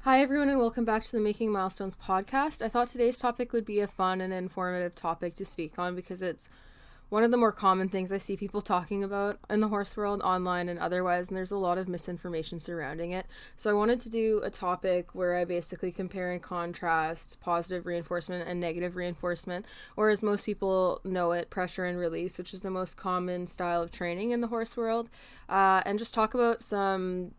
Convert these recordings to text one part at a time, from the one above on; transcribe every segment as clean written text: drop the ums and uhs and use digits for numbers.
Hi, everyone, and welcome back to the Making Milestones podcast. I thought today's topic would be a fun and informative topic to speak on because it's one of the more common things I see people talking about in the horse world, online and otherwise, and there's a lot of misinformation surrounding it. So I wanted to do a topic where I basically compare and contrast positive reinforcement and negative reinforcement, or as most people know it, pressure and release, which is the most common style of training in the horse world, and just talk about some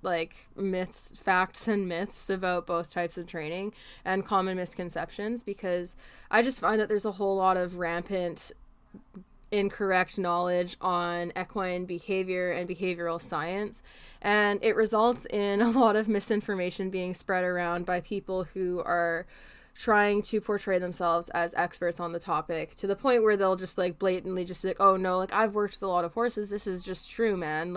facts and myths about both types of training and common misconceptions, because I just find that there's a whole lot of rampant incorrect knowledge on equine behavior and behavioral science, and it results in a lot of misinformation being spread around by people who are trying to portray themselves as experts on the topic, to the point where they'll just blatantly just be like, oh no, I've worked with a lot of horses, this is just true, man,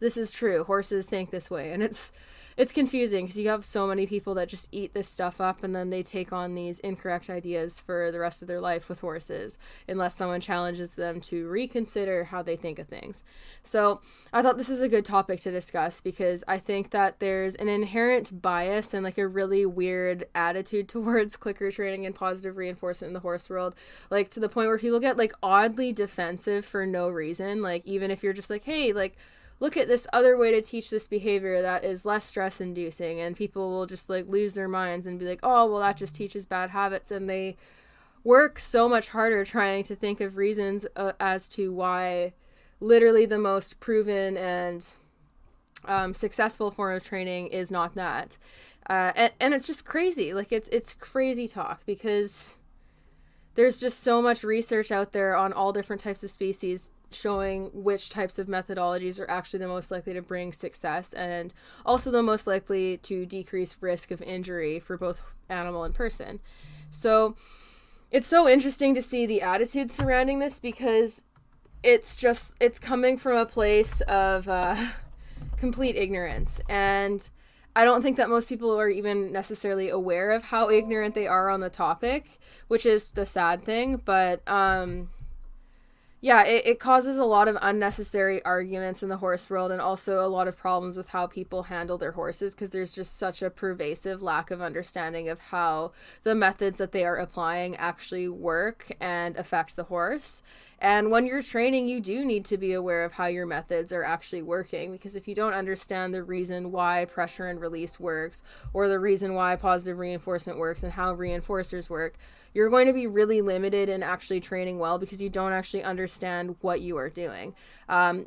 this is true, horses think this way. And it's confusing because you have so many people that just eat this stuff up, and then they take on these incorrect ideas for the rest of their life with horses unless someone challenges them to reconsider how they think of things. So I thought this was a good topic to discuss because I think that there's an inherent bias and a really weird attitude towards clicker training and positive reinforcement in the horse world, to the point where people get oddly defensive for no reason. Even if you're just hey, look at this other way to teach this behavior that is less stress inducing, and people will just lose their minds and be like, oh, well, that just teaches bad habits. And they work so much harder trying to think of reasons as to why literally the most proven and successful form of training is not that. And it's just crazy. It's crazy talk, because there's just so much research out there on all different types of species showing which types of methodologies are actually the most likely to bring success, and also the most likely to decrease risk of injury for both animal and person. So it's so interesting to see the attitude surrounding this, because it's coming from a place of complete ignorance. And I don't think that most people are even necessarily aware of how ignorant they are on the topic, which is the sad thing. But it causes a lot of unnecessary arguments in the horse world, and also a lot of problems with how people handle their horses, because there's just such a pervasive lack of understanding of how the methods that they are applying actually work and affect the horse. And when you're training, you do need to be aware of how your methods are actually working, because if you don't understand the reason why pressure and release works, or the reason why positive reinforcement works and how reinforcers work, you're going to be really limited in actually training well, because you don't actually understand what you are doing.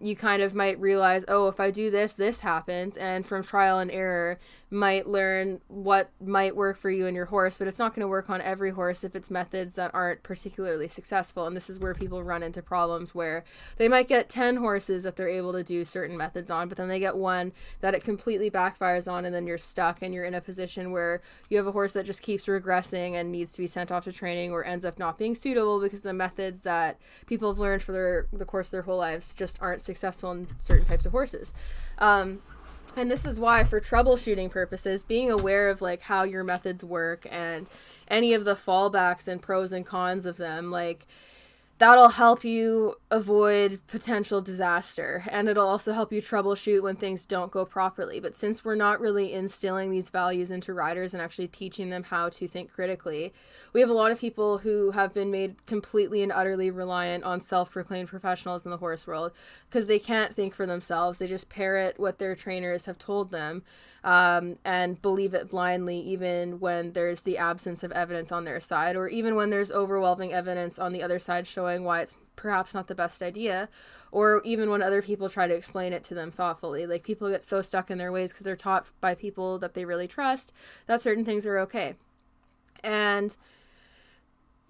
You kind of might realize, oh, if I do this, this happens, and from trial and error might learn what might work for you and your horse, but it's not going to work on every horse if it's methods that aren't particularly successful. And this is where people run into problems, where they might get 10 horses that they're able to do certain methods on, but then they get one that it completely backfires on, and then you're stuck, and you're in a position where you have a horse that just keeps regressing and needs to be sent off to training, or ends up not being suitable because the methods that people have learned for the course of their whole lives just aren't successful in certain types of horses. And this is why, for troubleshooting purposes, being aware of how your methods work and any of the fallbacks and pros and cons of them, that'll help you avoid potential disaster, and it'll also help you troubleshoot when things don't go properly. But since we're not really instilling these values into riders and actually teaching them how to think critically, we have a lot of people who have been made completely and utterly reliant on self-proclaimed professionals in the horse world, because they can't think for themselves. They just parrot what their trainers have told them, and believe it blindly, even when there's the absence of evidence on their side, or even when there's overwhelming evidence on the other side showing why it's perhaps not the best idea, or even when other people try to explain it to them thoughtfully. People get so stuck in their ways because they're taught by people that they really trust that certain things are okay. And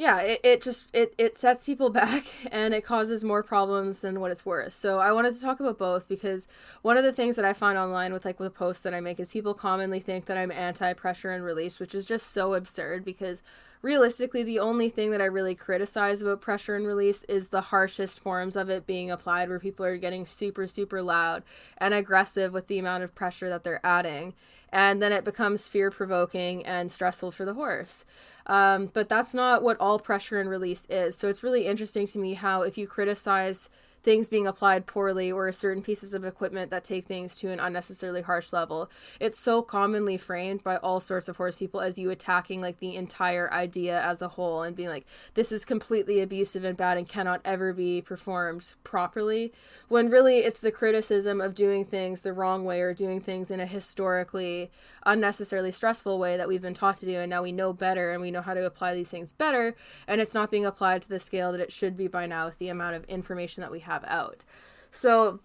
it sets people back, and it causes more problems than what it's worth. So I wanted to talk about both, because one of the things that I find online with the posts that I make is people commonly think that I'm anti-pressure and release, which is just so absurd, because realistically, the only thing that I really criticize about pressure and release is the harshest forms of it being applied, where people are getting super, super loud and aggressive with the amount of pressure that they're adding. And then it becomes fear-provoking and stressful for the horse. But that's not what all pressure and release is. So it's really interesting to me how, if you criticize things being applied poorly or certain pieces of equipment that take things to an unnecessarily harsh level. It's so commonly framed by all sorts of horse people as you attacking like the entire idea as a whole and being like, this is completely abusive and bad and cannot ever be performed properly, when really it's the criticism of doing things the wrong way or doing things in a historically unnecessarily stressful way that we've been taught to do, and now we know better and we know how to apply these things better, and it's not being applied to the scale that it should be by now with the amount of information that we have out. So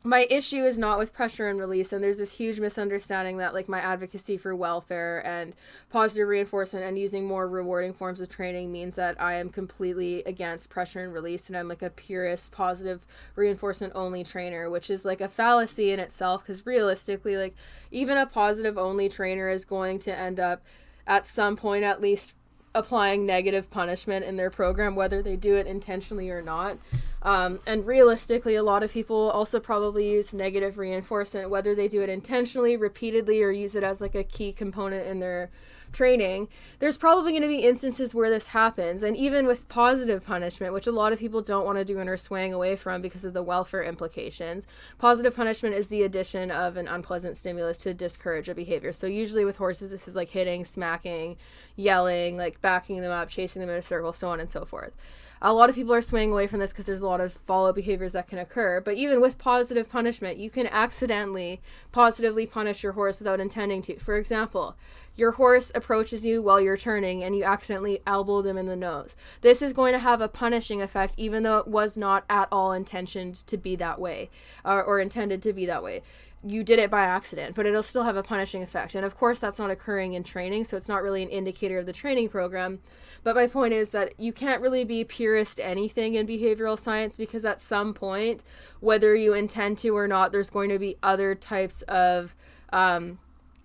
my issue is not with pressure and release, and there's this huge misunderstanding that like my advocacy for welfare and positive reinforcement and using more rewarding forms of training means that I am completely against pressure and release and I'm like a purist positive reinforcement only trainer, which is like a fallacy in itself, because realistically, like even a positive only trainer is going to end up at some point at least applying negative punishment in their program, whether they do it intentionally or not. And realistically, a lot of people also probably use negative reinforcement, whether they do it intentionally, repeatedly, or use it as like a key component in their training. There's probably going to be instances where this happens. And even with positive punishment, which a lot of people don't want to do and are swaying away from because of the welfare implications, positive punishment is the addition of an unpleasant stimulus to discourage a behavior. So usually with horses, this is like hitting, smacking, yelling, like backing them up, chasing them in a circle, so on and so forth. A lot of people are swaying away from this because there's a lot of follow behaviors that can occur. But even with positive punishment, you can accidentally positively punish your horse without intending to. For example, your horse approaches you while you're turning and you accidentally elbow them in the nose. This is going to have a punishing effect, even though it was not at all intentioned to be that way, or intended to be that way. You did it by accident, but it'll still have a punishing effect. And of course, that's not occurring in training, so it's not really an indicator of the training program. But my point is that you can't really be purist anything in behavioral science, because at some point, whether you intend to or not, there's going to be other types of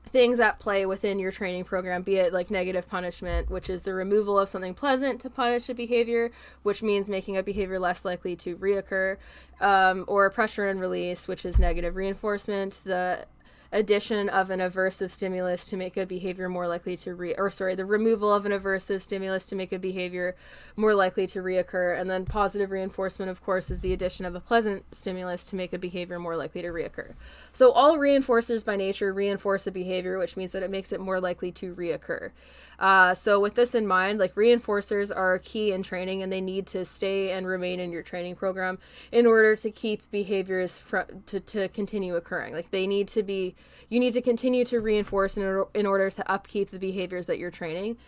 things at play within your training program, be it like negative punishment, which is the removal of something pleasant to punish a behavior, which means making a behavior less likely to reoccur, or pressure and release, which is negative reinforcement, the addition of an aversive stimulus to make a behavior more likely to the removal of an aversive stimulus to make a behavior more likely to reoccur. And then positive reinforcement, of course, is the addition of a pleasant stimulus to make a behavior more likely to reoccur. So all reinforcers by nature reinforce a behavior, which means that it makes it more likely to reoccur. So with this in mind, like reinforcers are key in training, and they need to stay and remain in your training program in order to keep behaviors to continue occurring. Like you need to continue to reinforce in order to upkeep the behaviors that you're training.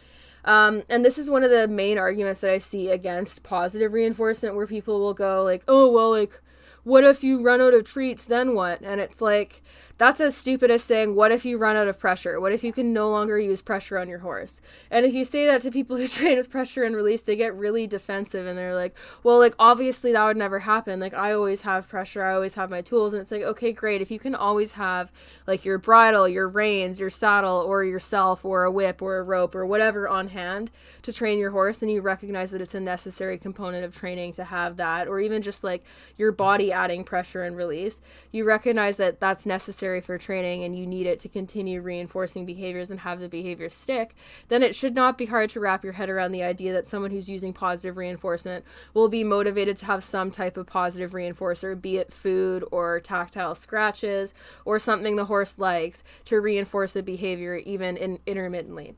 And this is one of the main arguments that I see against positive reinforcement, where people will go like, oh, well, like, what if you run out of treats, then what? And it's like, that's as stupid as saying, what if you run out of pressure? What if you can no longer use pressure on your horse? And if you say that to people who train with pressure and release, they get really defensive and they're like, well, like, obviously that would never happen. Like, I always have pressure. I always have my tools. And it's like, okay, great. If you can always have like your bridle, your reins, your saddle, or yourself, or a whip, or a rope, or whatever on hand to train your horse, and you recognize that it's a necessary component of training to have that, or even just like your body adding pressure and release, you recognize that that's necessary for training and you need it to continue reinforcing behaviors and have the behaviors stick, then it should not be hard to wrap your head around the idea that someone who's using positive reinforcement will be motivated to have some type of positive reinforcer, be it food or tactile scratches or something the horse likes, to reinforce a behavior even intermittently.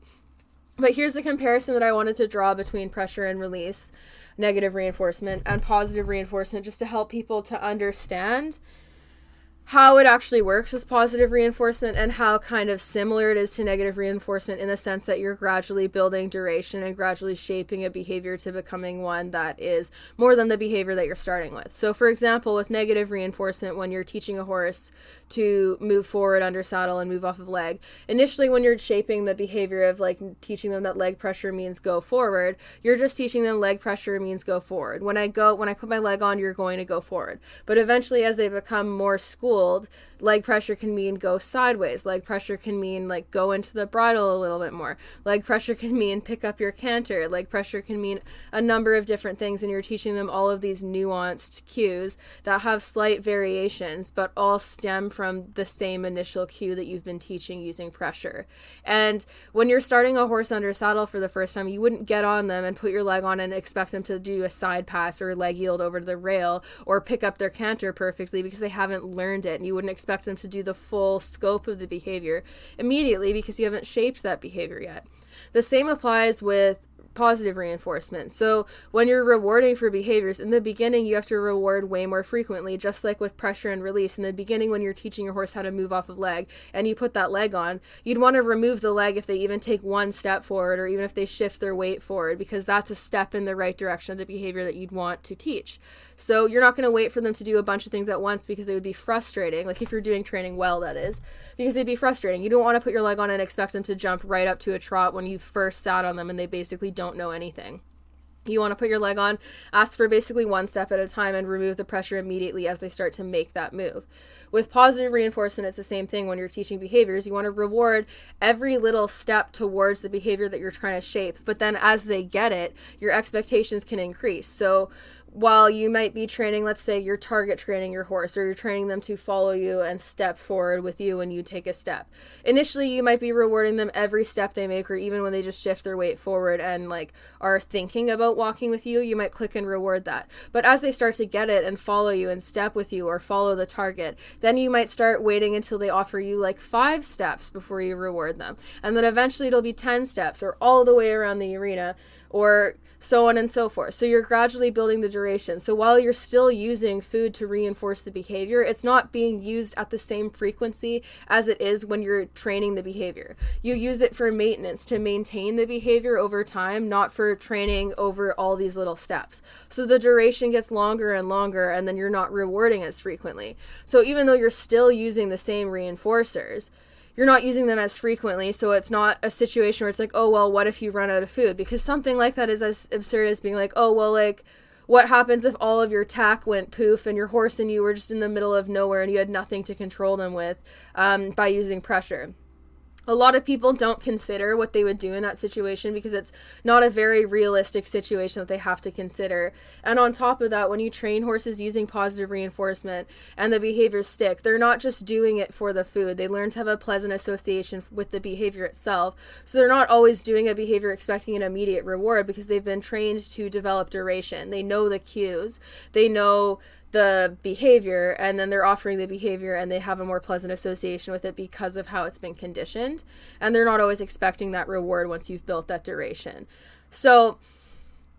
But here's the comparison that I wanted to draw between pressure and release, negative reinforcement, and positive reinforcement, just to help people to understand how it actually works with positive reinforcement and how kind of similar it is to negative reinforcement, in the sense that you're gradually building duration and gradually shaping a behavior to becoming one that is more than the behavior that you're starting with. So for example, with negative reinforcement, when you're teaching a horse to move forward under saddle and move off of leg, initially when you're shaping the behavior of like teaching them that leg pressure means go forward, you're just teaching them leg pressure means go forward. When I put my leg on, you're going to go forward. But eventually, as they become more schooled, pulled, leg pressure can mean go sideways. Leg pressure can mean like go into the bridle a little bit more. Leg pressure can mean pick up your canter. Leg pressure can mean a number of different things, and you're teaching them all of these nuanced cues that have slight variations, but all stem from the same initial cue that you've been teaching using pressure. And when you're starting a horse under saddle for the first time, you wouldn't get on them and put your leg on and expect them to do a side pass or leg yield over to the rail or pick up their canter perfectly, because they haven't learned it. And you wouldn't expect them to do the full scope of the behavior immediately because you haven't shaped that behavior yet. The same applies with positive reinforcement. So when you're rewarding for behaviors, in the beginning, you have to reward way more frequently, just like with pressure and release. In the beginning, when you're teaching your horse how to move off of leg and you put that leg on, you'd want to remove the leg if they even take one step forward, or even if they shift their weight forward, because that's a step in the right direction of the behavior that you'd want to teach. So you're not going to wait for them to do a bunch of things at once, because it would be frustrating. Like if you're doing training well, that is, because it'd be frustrating. You don't want to put your leg on and expect them to jump right up to a trot when you first sat on them and they basically don't know anything. You want to put your leg on, ask for basically one step at a time, and remove the pressure immediately as they start to make that move. With positive reinforcement, it's the same thing. When you're teaching behaviors, you want to reward every little step towards the behavior that you're trying to shape. But then as they get it, your expectations can increase. So while you might be training, let's say you're target training your horse, or you're training them to follow you and step forward with you when you take a step. Initially, you might be rewarding them every step they make, or even when they just shift their weight forward and like are thinking about walking with you, you might click and reward that. But as they start to get it and follow you and step with you or follow the target, then you might start waiting until they offer you like 5 steps before you reward them. And then eventually it'll be 10 steps, or all the way around the arena, or so on and so forth. So you're gradually building the duration. So while you're still using food to reinforce the behavior, it's not being used at the same frequency as it is when you're training the behavior. You use it for maintenance, to maintain the behavior over time, not for training over all these little steps. So the duration gets longer and longer, and then you're not rewarding as frequently. So even though you're still using the same reinforcers, you're not using them as frequently, so it's not a situation where it's like, oh, well, what if you run out of food? Because something like that is as absurd as being like, oh, well, like, what happens if all of your tack went poof and your horse and you were just in the middle of nowhere and you had nothing to control them with by using pressure? A lot of people don't consider what they would do in that situation, because it's not a very realistic situation that they have to consider. And on top of that, when you train horses using positive reinforcement and the behaviors stick, they're not just doing it for the food. They learn to have a pleasant association with the behavior itself. So they're not always doing a behavior expecting an immediate reward, because they've been trained to develop duration. They know the cues. They know the behavior, and then they're offering the behavior, and they have a more pleasant association with it because of how it's been conditioned, and they're not always expecting that reward once you've built that duration. So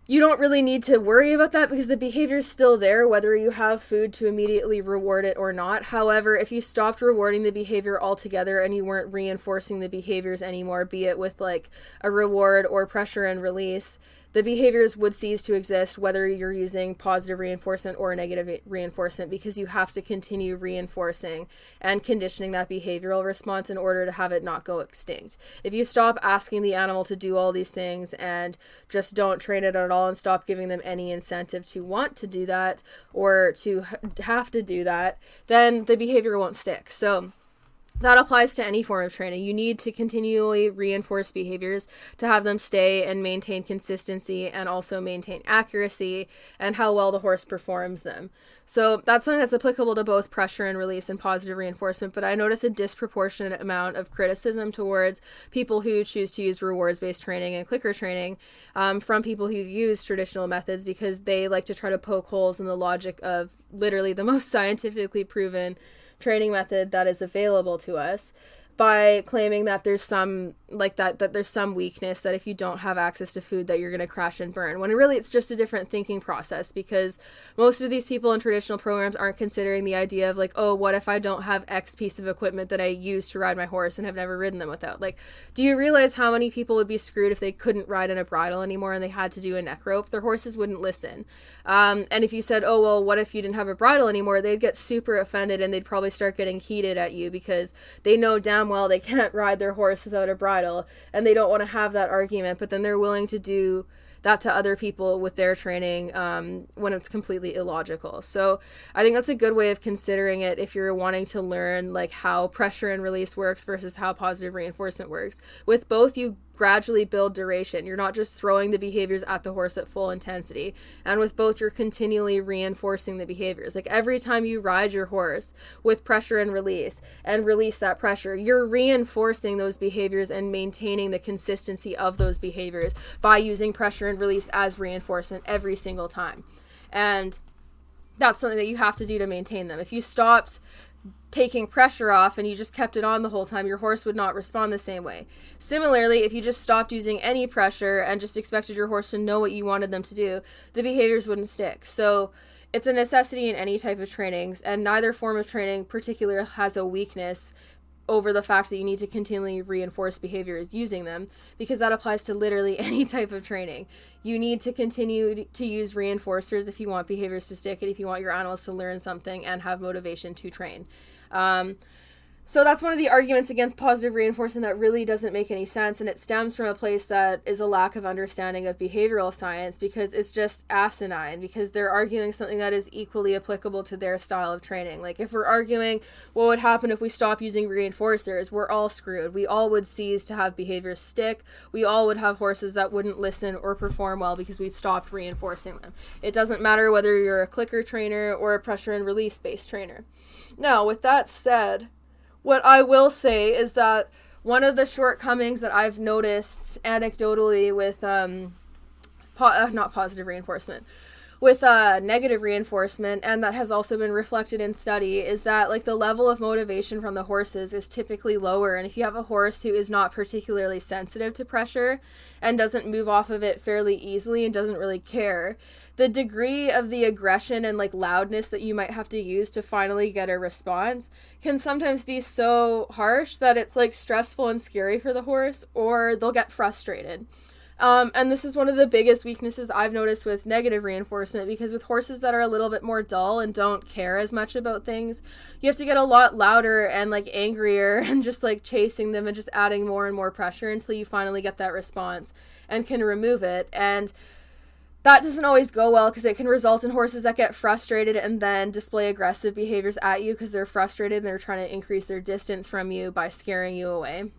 you don't really need to worry about that, because the behavior is still there whether you have food to immediately reward it or not. However, if you stopped rewarding the behavior altogether and you weren't reinforcing the behaviors anymore, be it with like a reward or pressure and release, the behaviors would cease to exist whether you're using positive reinforcement or negative reinforcement, because you have to continue reinforcing and conditioning that behavioral response in order to have it not go extinct. If you stop asking the animal to do all these things and just don't train it at all and stop giving them any incentive to want to do that or to have to do that, then the behavior won't stick. So that applies to any form of training. You need to continually reinforce behaviors to have them stay and maintain consistency, and also maintain accuracy and how well the horse performs them. So that's something that's applicable to both pressure and release and positive reinforcement. But I notice a disproportionate amount of criticism towards people who choose to use rewards-based training and clicker training from people who use traditional methods, because they like to try to poke holes in the logic of literally the most scientifically proven training method that is available to us, by claiming that there's some there's some weakness, that if you don't have access to food that you're going to crash and burn, when really it's just a different thinking process. Because most of these people in traditional programs aren't considering the idea of like, oh, what if I don't have X piece of equipment that I use to ride my horse and have never ridden them without? Like, do you realize how many people would be screwed if they couldn't ride in a bridle anymore and they had to do a neck rope? Their horses wouldn't listen. And if you said, oh, well, what if you didn't have a bridle anymore? They'd get super offended, and they'd probably start getting heated at you, because they know damn well they can't ride their horse without a bridle, and they don't want to have that argument, but then they're willing to do that to other people with their training when it's completely illogical. So I think that's a good way of considering it if you're wanting to learn like how pressure and release works versus how positive reinforcement works. With both, you gradually build duration. You're not just throwing the behaviors at the horse at full intensity. And with both, you're continually reinforcing the behaviors. Like every time you ride your horse with pressure and release that pressure, you're reinforcing those behaviors and maintaining the consistency of those behaviors by using pressure and release as reinforcement every single time. And that's something that you have to do to maintain them. If you stopped taking pressure off and you just kept it on the whole time, your horse would not respond the same way. Similarly, if you just stopped using any pressure and just expected your horse to know what you wanted them to do, the behaviors wouldn't stick. So it's a necessity in any type of trainings, and neither form of training particular has a weakness over the fact that you need to continually reinforce behaviors using them, because that applies to literally any type of training. You need to continue to use reinforcers if you want behaviors to stick and if you want your animals to learn something and have motivation to train. So that's one of the arguments against positive reinforcement that really doesn't make any sense, and it stems from a place that is a lack of understanding of behavioral science, because it's just asinine, because they're arguing something that is equally applicable to their style of training. Like if we're arguing what would happen if we stop using reinforcers, we're all screwed. We all would cease to have behaviors stick. We all would have horses that wouldn't listen or perform well because we've stopped reinforcing them. It doesn't matter whether you're a clicker trainer or a pressure and release based trainer. Now, with that said, what I will say is that one of the shortcomings that I've noticed anecdotally with not positive reinforcement, with negative reinforcement, and that has also been reflected in study, is that like the level of motivation from the horses is typically lower. And if you have a horse who is not particularly sensitive to pressure and doesn't move off of it fairly easily and doesn't really care, the degree of the aggression and like loudness that you might have to use to finally get a response can sometimes be so harsh that it's like stressful and scary for the horse, or they'll get frustrated. And this is one of the biggest weaknesses I've noticed with negative reinforcement, because with horses that are a little bit more dull and don't care as much about things, you have to get a lot louder and like angrier and just like chasing them and just adding more and more pressure until you finally get that response and can remove it. And that doesn't always go well, because it can result in horses that get frustrated and then display aggressive behaviors at you because they're frustrated and they're trying to increase their distance from you by scaring you away.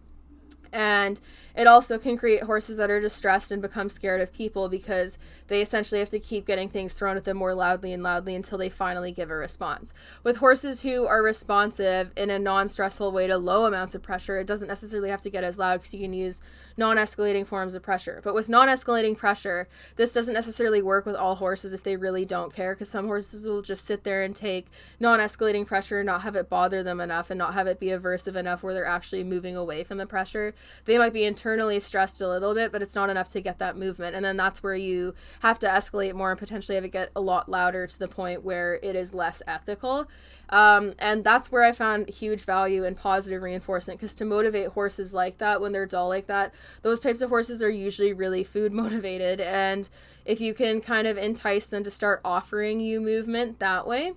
And it also can create horses that are distressed and become scared of people because they essentially have to keep getting things thrown at them more loudly and loudly until they finally give a response. With horses who are responsive in a non-stressful way to low amounts of pressure, it doesn't necessarily have to get as loud, because you can use non-escalating forms of pressure. But with non-escalating pressure, this doesn't necessarily work with all horses if they really don't care, because some horses will just sit there and take non-escalating pressure and not have it bother them enough and not have it be aversive enough where they're actually moving away from the pressure. They might be internally stressed a little bit, but it's not enough to get that movement. And then that's where you have to escalate more and potentially have it get a lot louder to the point where it is less ethical. And that's where I found huge value in positive reinforcement, because to motivate horses like that when they're dull like that, those types of horses are usually really food motivated. And if you can kind of entice them to start offering you movement that way,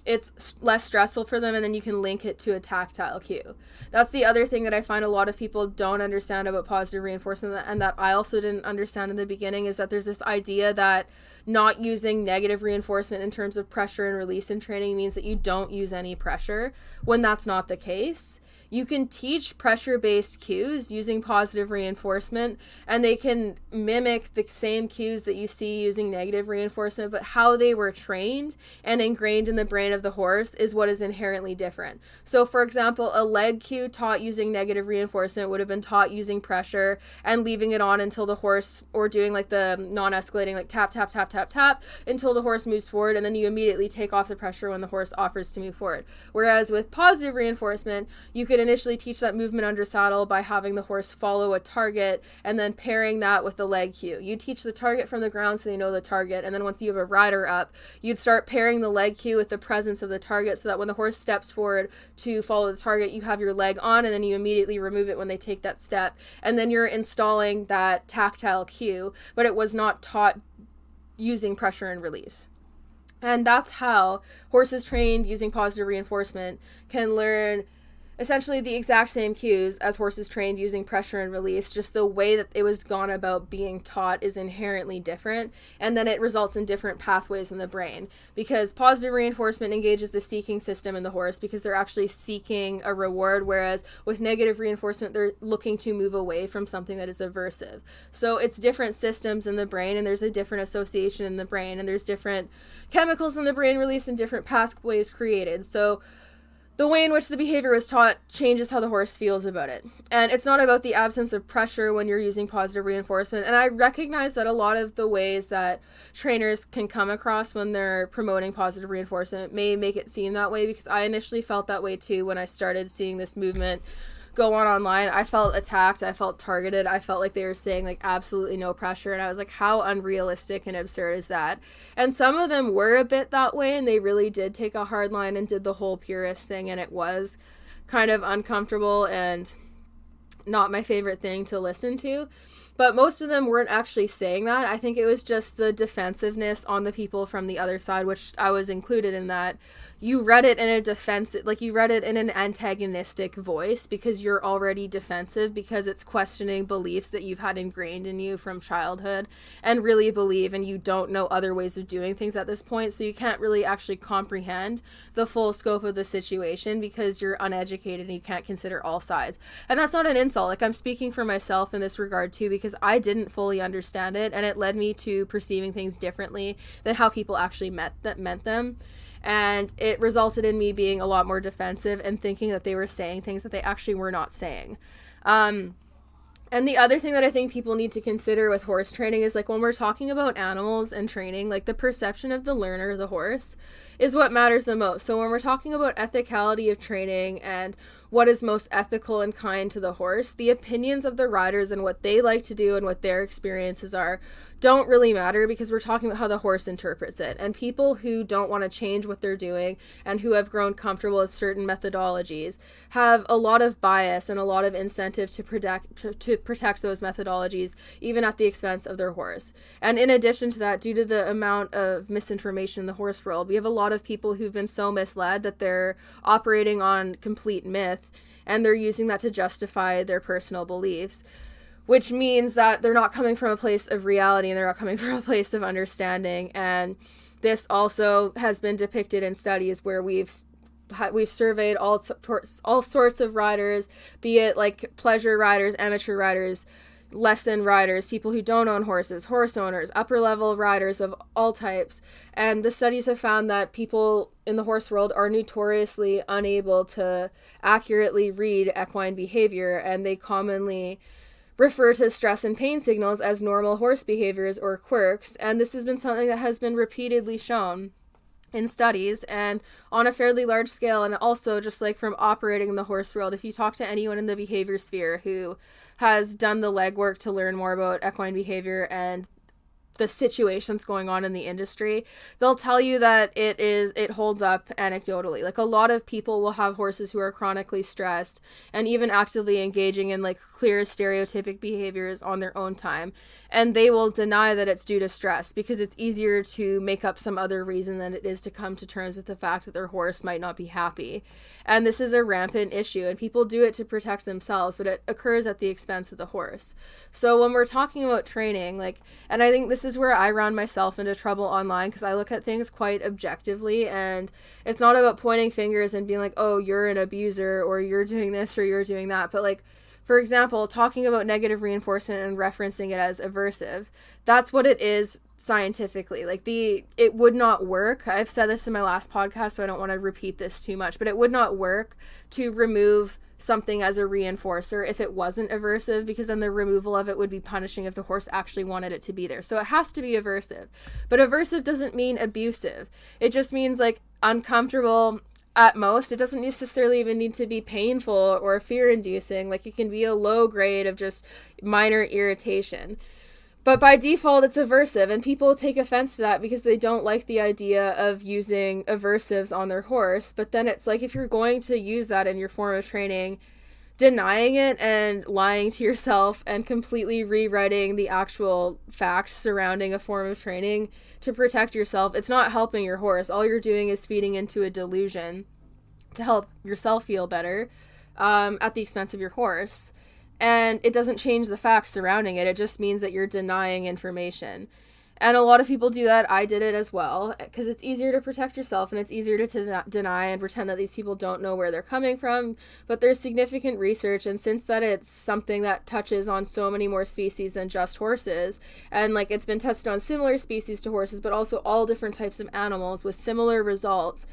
it's less stressful for them, and then you can link it to a tactile cue. That's the other thing that I find a lot of people don't understand about positive reinforcement, and that I also didn't understand in the beginning, is that there's this idea that not using negative reinforcement in terms of pressure and release in training means that you don't use any pressure, when that's not the case. You can teach pressure-based cues using positive reinforcement, and they can mimic the same cues that you see using negative reinforcement, but how they were trained and ingrained in the brain of the horse is what is inherently different. So, for example, a leg cue taught using negative reinforcement would have been taught using pressure and leaving it on until the horse, or doing like the non-escalating, like tap, tap, tap, tap, tap, until the horse moves forward, and then you immediately take off the pressure when the horse offers to move forward. Whereas with positive reinforcement, you could initially teach that movement under saddle by having the horse follow a target and then pairing that with the leg cue. You teach the target from the ground so they know the target, and then once you have a rider up, you'd start pairing the leg cue with the presence of the target, so that when the horse steps forward to follow the target, you have your leg on, and then you immediately remove it when they take that step, and then you're installing that tactile cue, but it was not taught using pressure and release. And that's how horses trained using positive reinforcement can learn essentially the exact same cues as horses trained using pressure and release, just the way that it was gone about being taught is inherently different, and then it results in different pathways in the brain, because positive reinforcement engages the seeking system in the horse because they're actually seeking a reward, whereas with negative reinforcement they're looking to move away from something that is aversive. So it's different systems in the brain, and there's a different association in the brain, and there's different chemicals in the brain released and different pathways created. So the way in which the behavior was taught changes how the horse feels about it. And it's not about the absence of pressure when you're using positive reinforcement. And I recognize that a lot of the ways that trainers can come across when they're promoting positive reinforcement may make it seem that way, because I initially felt that way too when I started seeing this movement go on online. I felt attacked. I felt targeted. I felt like they were saying like absolutely no pressure. And I was like, how unrealistic and absurd is that? And some of them were a bit that way, and they really did take a hard line and did the whole purist thing. And it was kind of uncomfortable and not my favorite thing to listen to. But most of them weren't actually saying that. I think it was just the defensiveness on the people from the other side, which I was included in that. You read it in a defensive, like you read it in an antagonistic voice because you're already defensive, because it's questioning beliefs that you've had ingrained in you from childhood and really believe, and you don't know other ways of doing things at this point. So you can't really actually comprehend the full scope of the situation because you're uneducated and you can't consider all sides. And that's not an insult. Like, I'm speaking for myself in this regard too, because I didn't fully understand it, and it led me to perceiving things differently than how people actually meant them. And it resulted in me being a lot more defensive and thinking that they were saying things that they actually were not saying. And the other thing that I think people need to consider with horse training is, like, when we're talking about animals and training, like, the perception of the learner, the horse, is what matters the most. So when we're talking about ethicality of training and what is most ethical and kind to the horse, the opinions of the riders and what they like to do and what their experiences are don't really matter, because we're talking about how the horse interprets it. And people who don't want to change what they're doing and who have grown comfortable with certain methodologies have a lot of bias and a lot of incentive to protect those methodologies, even at the expense of their horse. And in addition to that, due to the amount of misinformation in the horse world, we have a lot of people who've been so misled that they're operating on complete myth, and they're using that to justify their personal beliefs, which means that they're not coming from a place of reality and they're not coming from a place of understanding. And this also has been depicted in studies where we've surveyed all sorts of riders, be it like pleasure riders, amateur riders, lesson riders, people who don't own horses, horse owners, upper level riders of all types. And the studies have found that people in the horse world are notoriously unable to accurately read equine behavior, and they commonly refer to stress and pain signals as normal horse behaviors or quirks. And this has been something that has been repeatedly shown in studies and on a fairly large scale. And also, just like from operating in the horse world, if you talk to anyone in the behavior sphere who has done the legwork to learn more about equine behavior and the situations going on in the industry, they'll tell you that it holds up anecdotally. Like, a lot of people will have horses who are chronically stressed and even actively engaging in like clear stereotypic behaviors on their own time, and they will deny that it's due to stress because it's easier to make up some other reason than it is to come to terms with the fact that their horse might not be happy. And this is a rampant issue, and people do it to protect themselves, but it occurs at the expense of the horse. So when we're talking about training, like, and I think this is where I run myself into trouble online, because I look at things quite objectively, and it's not about pointing fingers and being like, oh, you're an abuser, or you're doing this, or you're doing that. But like, for example, talking about negative reinforcement and referencing it as aversive, that's what it is scientifically. Like, it would not work. I've said this in my last podcast, so I don't want to repeat this too much, but it would not work to remove something as a reinforcer if it wasn't aversive, because then the removal of it would be punishing if the horse actually wanted it to be there. So it has to be aversive. But aversive doesn't mean abusive. It just means like uncomfortable at most. It doesn't necessarily even need to be painful or fear-inducing. Like, it can be a low grade of just minor irritation. But by default, it's aversive, and people take offense to that because they don't like the idea of using aversives on their horse. But then it's like, if you're going to use that in your form of training, denying it and lying to yourself and completely rewriting the actual facts surrounding a form of training to protect yourself, it's not helping your horse. All you're doing is feeding into a delusion to help yourself feel better. at the expense of your horse. And it doesn't change the facts surrounding it. It just means that you're denying information. And a lot of people do that. I did it as well, because it's easier to protect yourself and it's easier to deny and pretend that these people don't know where they're coming from. But there's significant research, and since that it's something that touches on so many more species than just horses, and like it's been tested on similar species to horses, but also all different types of animals with similar results,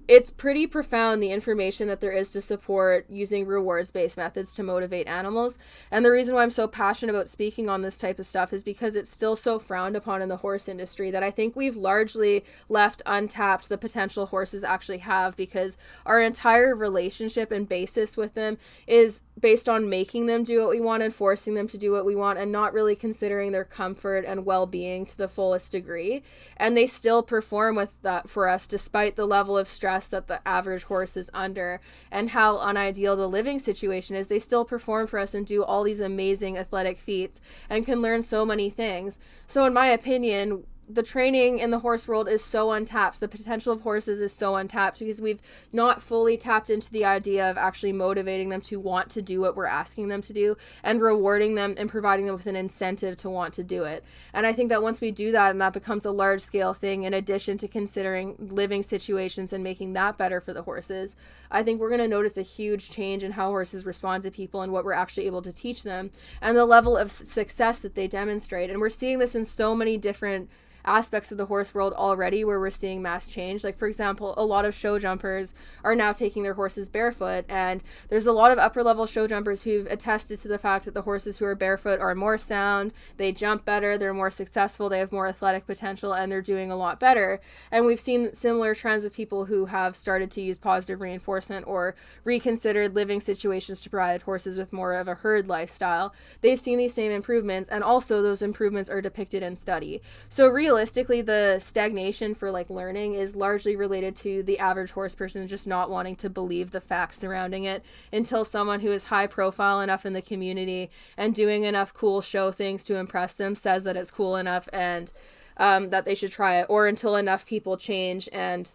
it's pretty profound, the information that there is to support using rewards-based methods to motivate animals. And the reason why I'm so passionate about speaking on this type of stuff is because it's still so frowned upon in the horse industry that I think we've largely left untapped the potential horses actually have, because our entire relationship and basis with them is based on making them do what we want and forcing them to do what we want, and not really considering their comfort and well-being to the fullest degree. And they still perform with that for us despite the level of stress that the average horse is under, and how unideal the living situation is. They still perform for us and do all these amazing athletic feats and can learn so many things. So in my opinion, the training in the horse world is so untapped. The potential of horses is so untapped because we've not fully tapped into the idea of actually motivating them to want to do what we're asking them to do, and rewarding them and providing them with an incentive to want to do it. And I think that once we do that, and that becomes a large scale thing, in addition to considering living situations and making that better for the horses, I think we're going to notice a huge change in how horses respond to people and what we're actually able to teach them and the level of success that they demonstrate. And we're seeing this in so many different aspects of the horse world already, where we're seeing mass change. Like, for example, a lot of show jumpers are now taking their horses barefoot, and there's a lot of upper level show jumpers who've attested to the fact that the horses who are barefoot are more sound, they jump better, they're more successful, they have more athletic potential, and they're doing a lot better. And we've seen similar trends with people who have started to use positive reinforcement or reconsidered living situations to provide horses with more of a herd lifestyle. They've seen these same improvements, and also those improvements are depicted in study. So realistically, the stagnation for like learning is largely related to the average horse person just not wanting to believe the facts surrounding it until someone who is high profile enough in the community and doing enough cool show things to impress them says that it's cool enough and that they should try it, or until enough people change and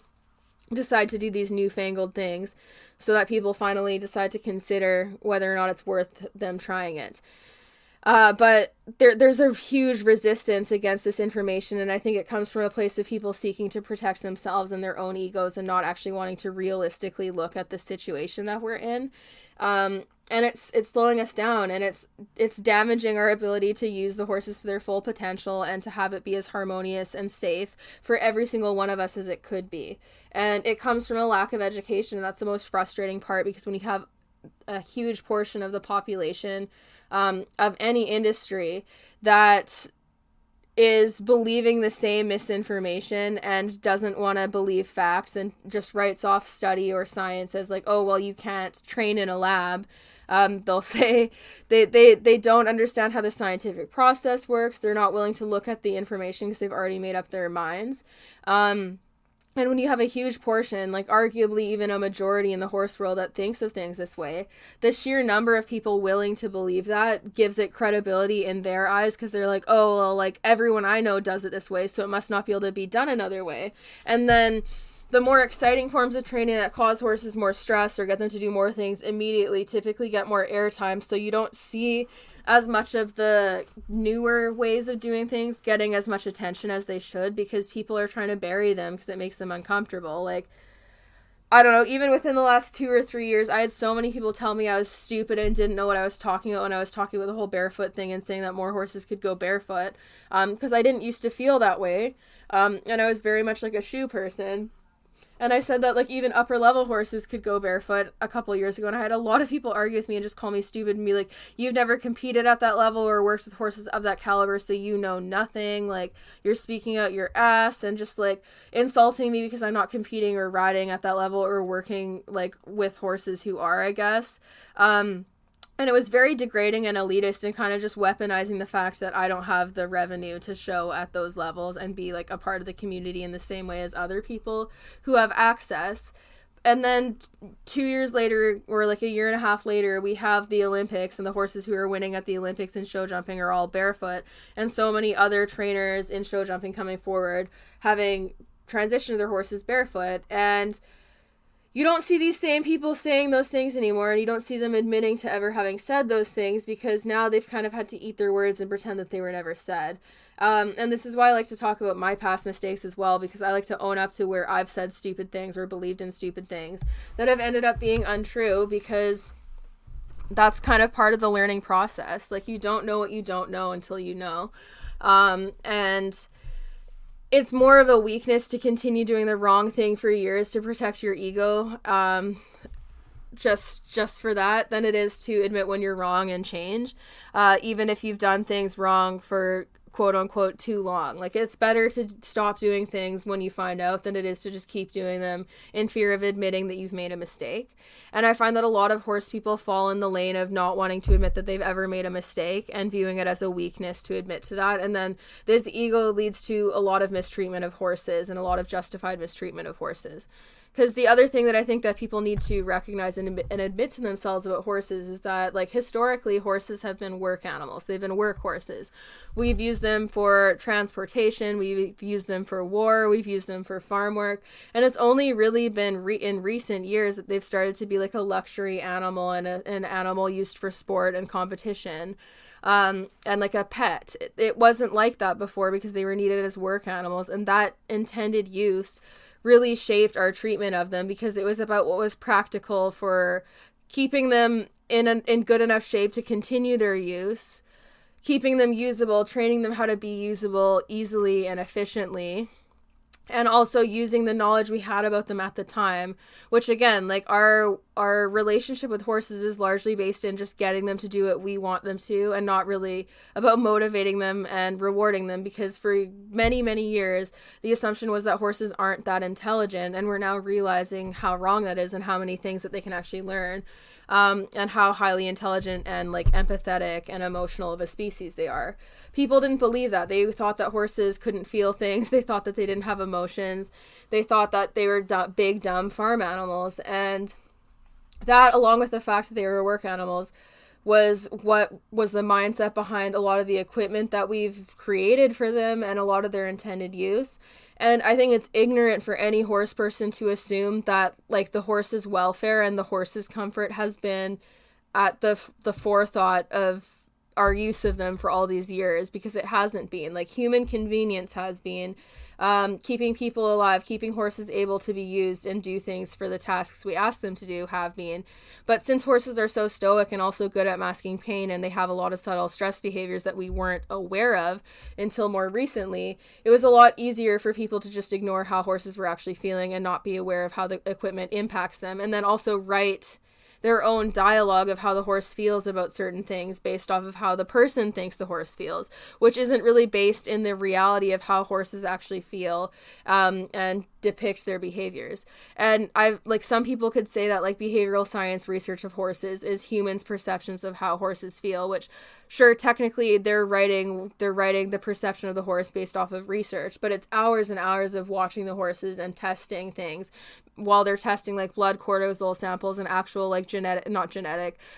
decide to do these newfangled things so that people finally decide to consider whether or not it's worth them trying it. But there's a huge resistance against this information, and I think it comes from a place of people seeking to protect themselves and their own egos and not actually wanting to realistically look at the situation that we're in. And it's slowing us down, and it's damaging our ability to use the horses to their full potential and to have it be as harmonious and safe for every single one of us as it could be. And it comes from a lack of education, and that's the most frustrating part, because when you have a huge portion of the population of any industry that is believing the same misinformation and doesn't want to believe facts and just writes off study or science as like, oh, well, you can't train in a lab. They'll say they don't understand how the scientific process works. They're not willing to look at the information because they've already made up their minds. And when you have a huge portion, like arguably even a majority in the horse world that thinks of things this way, the sheer number of people willing to believe that gives it credibility in their eyes, because they're like, oh, well, like everyone I know does it this way, so it must not be able to be done another way. And then the more exciting forms of training that cause horses more stress or get them to do more things immediately typically get more airtime, so you don't see as much of the newer ways of doing things getting as much attention as they should, because people are trying to bury them because it makes them uncomfortable. Like, I don't know, even within the last 2 or 3 years, I had so many people tell me I was stupid and didn't know what I was talking about when I was talking about the whole barefoot thing and saying that more horses could go barefoot, because I didn't used to feel that way, and I was very much like a shoe person. And I said that, like, even upper level horses could go barefoot a couple years ago, and I had a lot of people argue with me and just call me stupid and be like, you've never competed at that level or worked with horses of that caliber, so you know nothing, like, you're speaking out your ass, and just, like, insulting me because I'm not competing or riding at that level or working, like, with horses who are, I guess. And it was very degrading and elitist, and kind of just weaponizing the fact that I don't have the revenue to show at those levels and be like a part of the community in the same way as other people who have access. And then 2 years later, or like a year and a half later, we have the Olympics, and the horses who are winning at the Olympics in show jumping are all barefoot, and so many other trainers in show jumping coming forward having transitioned their horses barefoot. And you don't see these same people saying those things anymore, and you don't see them admitting to ever having said those things, because now they've kind of had to eat their words and pretend that they were never said. And this is why I like to talk about my past mistakes as well, because I like to own up to where I've said stupid things or believed in stupid things that have ended up being untrue, because that's kind of part of the learning process. Like, you don't know what you don't know until you know. And it's more of a weakness to continue doing the wrong thing for years to protect your ego, just for that, than it is to admit when you're wrong and change, even if you've done things wrong for quote unquote too long. Like, it's better to stop doing things when you find out than it is to just keep doing them in fear of admitting that you've made a mistake. And I find that a lot of horse people fall in the lane of not wanting to admit that they've ever made a mistake and viewing it as a weakness to admit to that. And then this ego leads to a lot of mistreatment of horses and a lot of justified mistreatment of horses. Because the other thing that I think that people need to recognize and admit to themselves about horses is that, like, historically, horses have been work animals. They've been work horses. We've used them for transportation. We've used them for war. We've used them for farm work. And it's only really been in recent years that they've started to be like a luxury animal and an animal used for sport and competition. And like a pet. It wasn't like that before, because they were needed as work animals. And that intended use really shaped our treatment of them, because it was about what was practical for keeping them in good enough shape to continue their use, keeping them usable, training them how to be usable easily and efficiently, and also using the knowledge we had about them at the time, which, again, like, our relationship with horses is largely based in just getting them to do what we want them to, and not really about motivating them and rewarding them, because for many, many years, the assumption was that horses aren't that intelligent, and we're now realizing how wrong that is and how many things that they can actually learn, and how highly intelligent and, like, empathetic and emotional of a species they are. People didn't believe that. They thought that horses couldn't feel things. They thought that they didn't have emotions. They thought that they were big, dumb farm animals. And that, along with the fact that they were work animals, was what was the mindset behind a lot of the equipment that we've created for them and a lot of their intended use. And I think it's ignorant for any horse person to assume that, like, the horse's welfare and the horse's comfort has been at the forethought of our use of them for all these years, because it hasn't been. Like, human convenience has been, keeping people alive, keeping horses able to be used and do things for the tasks we ask them to do have been. But since horses are so stoic and also good at masking pain, and they have a lot of subtle stress behaviors that we weren't aware of until more recently, it was a lot easier for people to just ignore how horses were actually feeling and not be aware of how the equipment impacts them, and then also write their own dialogue of how the horse feels about certain things based off of how the person thinks the horse feels, which isn't really based in the reality of how horses actually feel, and depict their behaviors. And some people could say that, like, behavioral science research of horses is humans' perceptions of how horses feel, which, sure, technically they're writing the perception of the horse based off of research, but it's hours and hours of watching the horses and testing things while they're testing, like, blood cortisol samples and actual, like,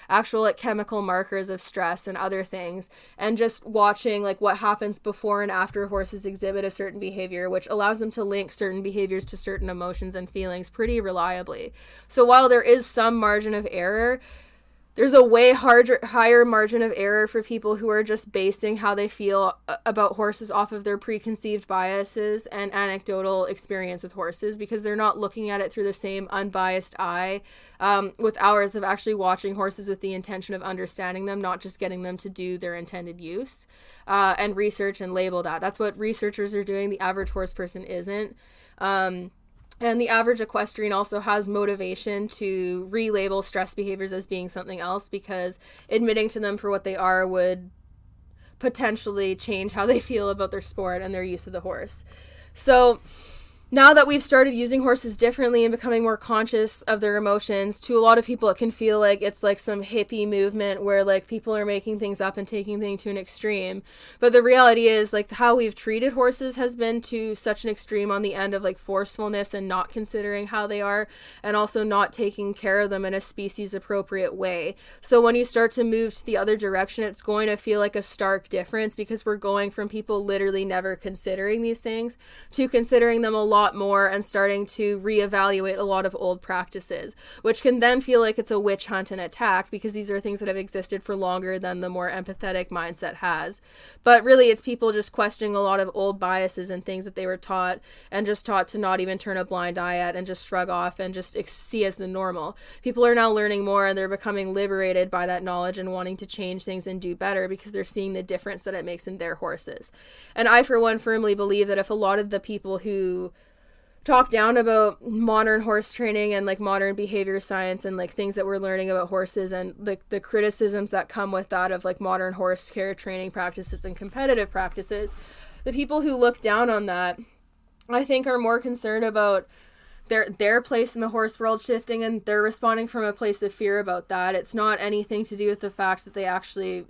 actual, like, chemical markers of stress and other things, and just watching, like, what happens before and after horses exhibit a certain behavior, which allows them to link certain behaviors to certain emotions and feelings pretty reliably. So while there is some margin of error, there's a way higher margin of error for people who are just basing how they feel about horses off of their preconceived biases and anecdotal experience with horses, because they're not looking at it through the same unbiased eye, with hours of actually watching horses with the intention of understanding them, not just getting them to do their intended use, and research and label that. That's what researchers are doing. The average horse person isn't. And the average equestrian also has motivation to relabel stress behaviors as being something else, because admitting to them for what they are would potentially change how they feel about their sport and their use of the horse. So now that we've started using horses differently and becoming more conscious of their emotions, to a lot of people it can feel like it's like some hippie movement where, like, people are making things up and taking things to an extreme. But the reality is, like, how we've treated horses has been to such an extreme on the end of, like, forcefulness and not considering how they are, and also not taking care of them in a species appropriate way. So when you start to move to the other direction, it's going to feel like a stark difference, because we're going from people literally never considering these things to considering them a lot lot more and starting to reevaluate a lot of old practices, which can then feel like it's a witch hunt and attack because these are things that have existed for longer than the more empathetic mindset has. But really, it's people just questioning a lot of old biases and things that they were taught and just taught to not even turn a blind eye at and just shrug off and just see as the normal. People are now learning more and they're becoming liberated by that knowledge and wanting to change things and do better because they're seeing the difference that it makes in their horses. And I, for one, firmly believe that if a lot of the people who talk down about modern horse training and like modern behavior science and like things that we're learning about horses and like the criticisms that come with that of like modern horse care training practices and competitive practices, the people who look down on that, I think, are more concerned about their place in the horse world shifting, and they're responding from a place of fear about that. It's not anything to do with the fact that they actually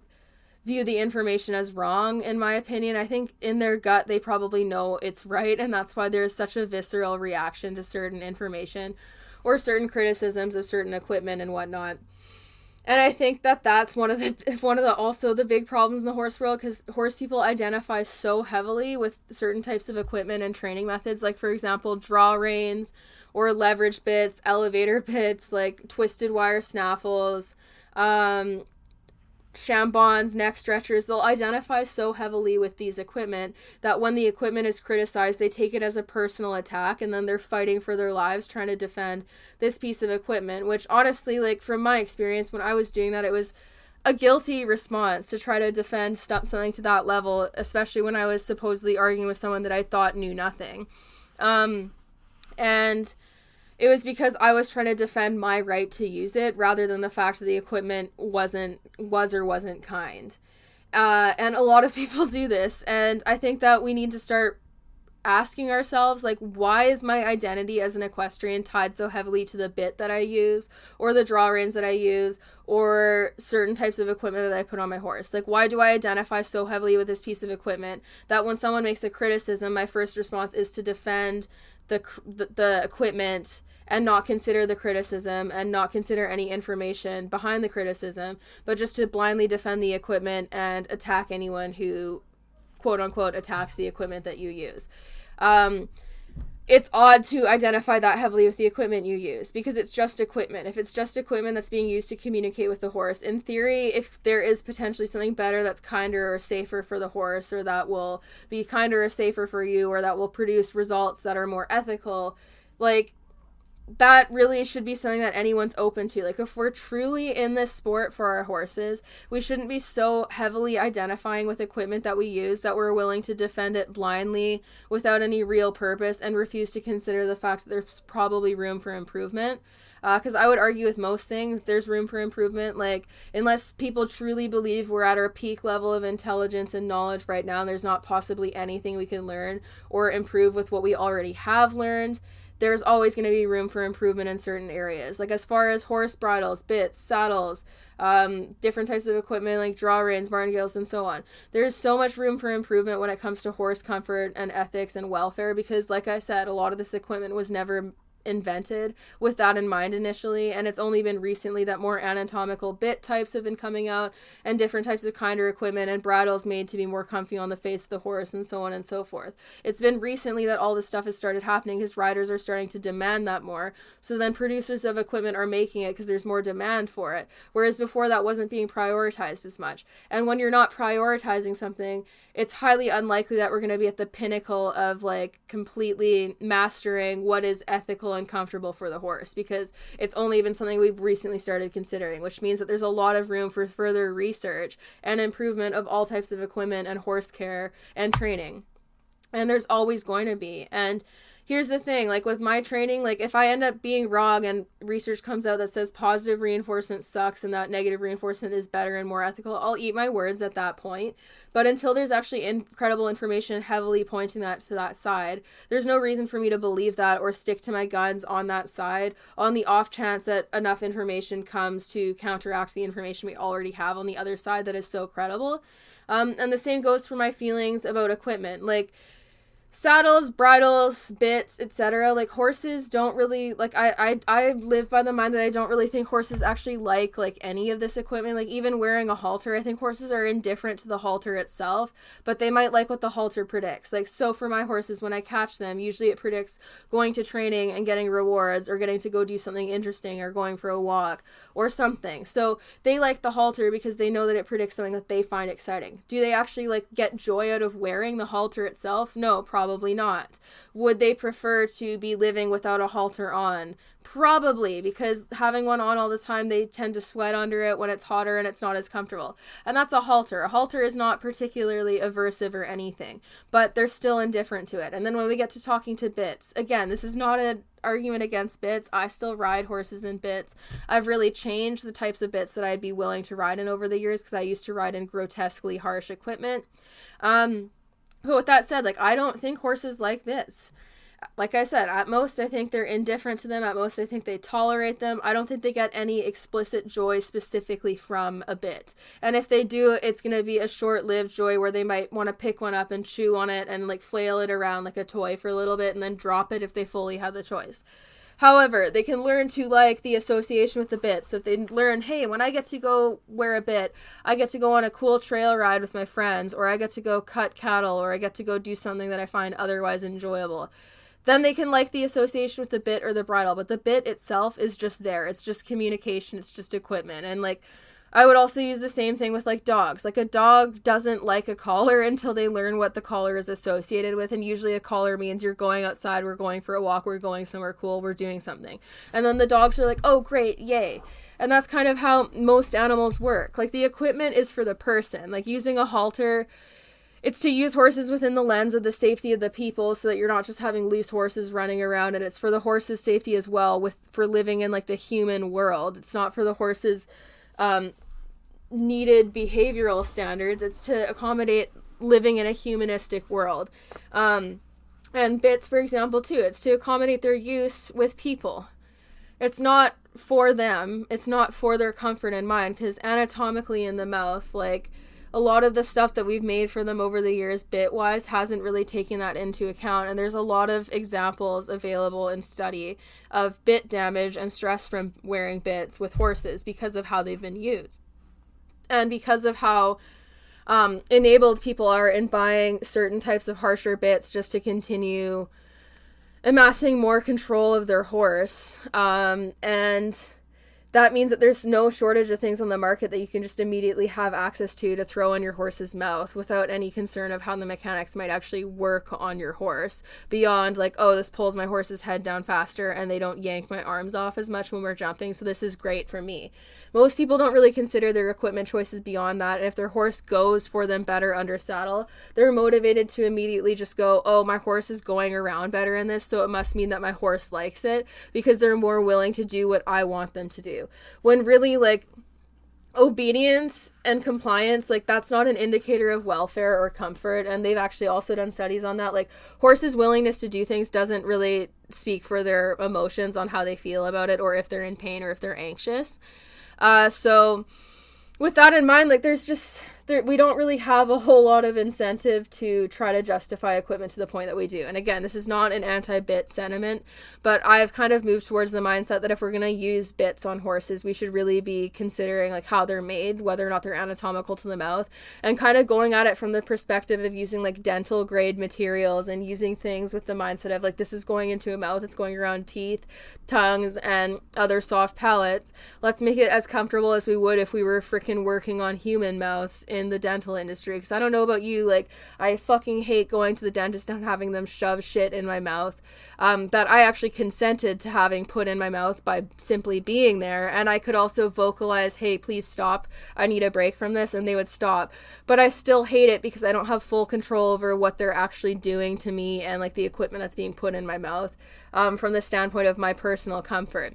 view the information as wrong, in my opinion. I think in their gut they probably know it's right, and that's why there's such a visceral reaction to certain information or certain criticisms of certain equipment and whatnot. And I think that that's one of the also the big problems in the horse world, because horse people identify so heavily with certain types of equipment and training methods, like for example draw reins or leverage bits, elevator bits, like twisted wire snaffles, chambons, neck stretchers. They'll identify so heavily with these equipment that when the equipment is criticized, they take it as a personal attack, and then they're fighting for their lives trying to defend this piece of equipment, which honestly, like from my experience when I was doing that, it was a guilty response to try to defend something to that level, especially when I was supposedly arguing with someone that I thought knew nothing. And it was because I was trying to defend my right to use it rather than the fact that the equipment was or wasn't kind. And a lot of people do this. And I think that we need to start asking ourselves, like, why is my identity as an equestrian tied so heavily to the bit that I use or the draw reins that I use or certain types of equipment that I put on my horse? Like, why do I identify so heavily with this piece of equipment that when someone makes a criticism, my first response is to defend the equipment and not consider the criticism and not consider any information behind the criticism, but just to blindly defend the equipment and attack anyone who, quote unquote, attacks the equipment that you use. It's odd to identify that heavily with the equipment you use because it's just equipment. If it's just equipment that's being used to communicate with the horse, in theory, if there is potentially something better that's kinder or safer for the horse, or that will be kinder or safer for you, or that will produce results that are more ethical, like, that really should be something that anyone's open to. Like, if we're truly in this sport for our horses, we shouldn't be so heavily identifying with equipment that we use that we're willing to defend it blindly without any real purpose and refuse to consider the fact that there's probably room for improvement. Because I would argue with most things, there's room for improvement. Like, unless people truly believe we're at our peak level of intelligence and knowledge right now, and there's not possibly anything we can learn or improve with what we already have learned, there's always going to be room for improvement in certain areas. Like, as far as horse bridles, bits, saddles, different types of equipment like draw reins, martingales, and so on. There's so much room for improvement when it comes to horse comfort and ethics and welfare, because like I said, a lot of this equipment was never invented with that in mind initially, and it's only been recently that more anatomical bit types have been coming out and different types of kinder equipment and bridles made to be more comfy on the face of the horse and so on and so forth. It's been recently that all this stuff has started happening because riders are starting to demand that more, so then producers of equipment are making it because there's more demand for it, whereas before that wasn't being prioritized as much. And when you're not prioritizing something, it's highly unlikely that we're going to be at the pinnacle of like completely mastering what is ethical and comfortable for the horse, because it's only been something we've recently started considering, which means that there's a lot of room for further research and improvement of all types of equipment and horse care and training. And there's always going to be. And here's the thing, like with my training, like if I end up being wrong and research comes out that says positive reinforcement sucks and that negative reinforcement is better and more ethical, I'll eat my words at that point. But until there's actually incredible information heavily pointing that to that side, there's no reason for me to believe that or stick to my guns on that side, on the off chance that enough information comes to counteract the information we already have on the other side that is so credible. And the same goes for my feelings about equipment. Like, saddles, bridles, bits, etc. Like horses don't really like I live by the mind that I don't really think horses actually like any of this equipment. Like even wearing a halter, I think horses are indifferent to the halter itself, but they might like what the halter predicts. Like so for my horses, when I catch them, usually it predicts going to training and getting rewards or getting to go do something interesting or going for a walk or something. So they like the halter because they know that it predicts something that they find exciting. Do they actually like get joy out of wearing the halter itself? No, probably not. Would they prefer to be living without a halter on? Probably, because having one on all the time, they tend to sweat under it when it's hotter and it's not as comfortable. And that's a halter. A halter is not particularly aversive or anything, but they're still indifferent to it. And then when we get to talking to bits, again, this is not an argument against bits. I still ride horses in bits. I've really changed the types of bits that I'd be willing to ride in over the years because I used to ride in grotesquely harsh equipment. But with that said, like, I don't think horses like bits. Like I said, at most, I think they're indifferent to them. At most, I think they tolerate them. I don't think they get any explicit joy specifically from a bit. And if they do, it's going to be a short-lived joy where they might want to pick one up and chew on it and, like, flail it around like a toy for a little bit and then drop it if they fully have the choice. However, they can learn to like the association with the bit. So if they learn, hey, when I get to go wear a bit, I get to go on a cool trail ride with my friends, or I get to go cut cattle, or I get to go do something that I find otherwise enjoyable. Then they can like the association with the bit or the bridle. But the bit itself is just there. It's just communication. It's just equipment. And like, I would also use the same thing with like dogs. Like a dog doesn't like a collar until they learn what the collar is associated with. And usually a collar means you're going outside, we're going for a walk, we're going somewhere cool, we're doing something. And then the dogs are like, oh, great, yay. And that's kind of how most animals work. Like the equipment is for the person. Like using a halter, it's to use horses within the lens of the safety of the people so that you're not just having loose horses running around, and it's for the horse's safety as well for living in like the human world. It's not for the horse's needed behavioral standards. It's to accommodate living in a humanistic world. And bits, for example, too, it's to accommodate their use with people. It's not for them. It's not for their comfort and mind, because anatomically in the mouth, like a lot of the stuff that we've made for them over the years bit-wise hasn't really taken that into account, and there's a lot of examples available in study of bit damage and stress from wearing bits with horses because of how they've been used. And because of how enabled people are in buying certain types of harsher bits just to continue amassing more control of their horse. And that means that there's no shortage of things on the market that you can just immediately have access to throw in your horse's mouth without any concern of how the mechanics might actually work on your horse, beyond like, oh, this pulls my horse's head down faster and they don't yank my arms off as much when we're jumping, so this is great for me. Most people don't really consider their equipment choices beyond that, and if their horse goes for them better under saddle, they're motivated to immediately just go, oh, my horse is going around better in this, so it must mean that my horse likes it, because they're more willing to do what I want them to do. When really, like, obedience and compliance, like, that's not an indicator of welfare or comfort, and they've actually also done studies on that. Like, horses' willingness to do things doesn't really speak for their emotions on how they feel about it, or if they're in pain or if they're anxious. So with that in mind, like, we don't really have a whole lot of incentive to try to justify equipment to the point that we do. And again, this is not an anti-bit sentiment, but I've kind of moved towards the mindset that if we're going to use bits on horses, we should really be considering like how they're made, whether or not they're anatomical to the mouth, and kind of going at it from the perspective of using like dental grade materials and using things with the mindset of like, this is going into a mouth, it's going around teeth, tongues, and other soft palates. Let's make it as comfortable as we would if we were freaking working on human mouths in the dental industry. Because I don't know about you, like, I fucking hate going to the dentist and having them shove shit in my mouth that I actually consented to having put in my mouth by simply being there. And I could also vocalize, hey, please stop, I need a break from this, and they would stop. But I still hate it because I don't have full control over what they're actually doing to me and like the equipment that's being put in my mouth from the standpoint of my personal comfort.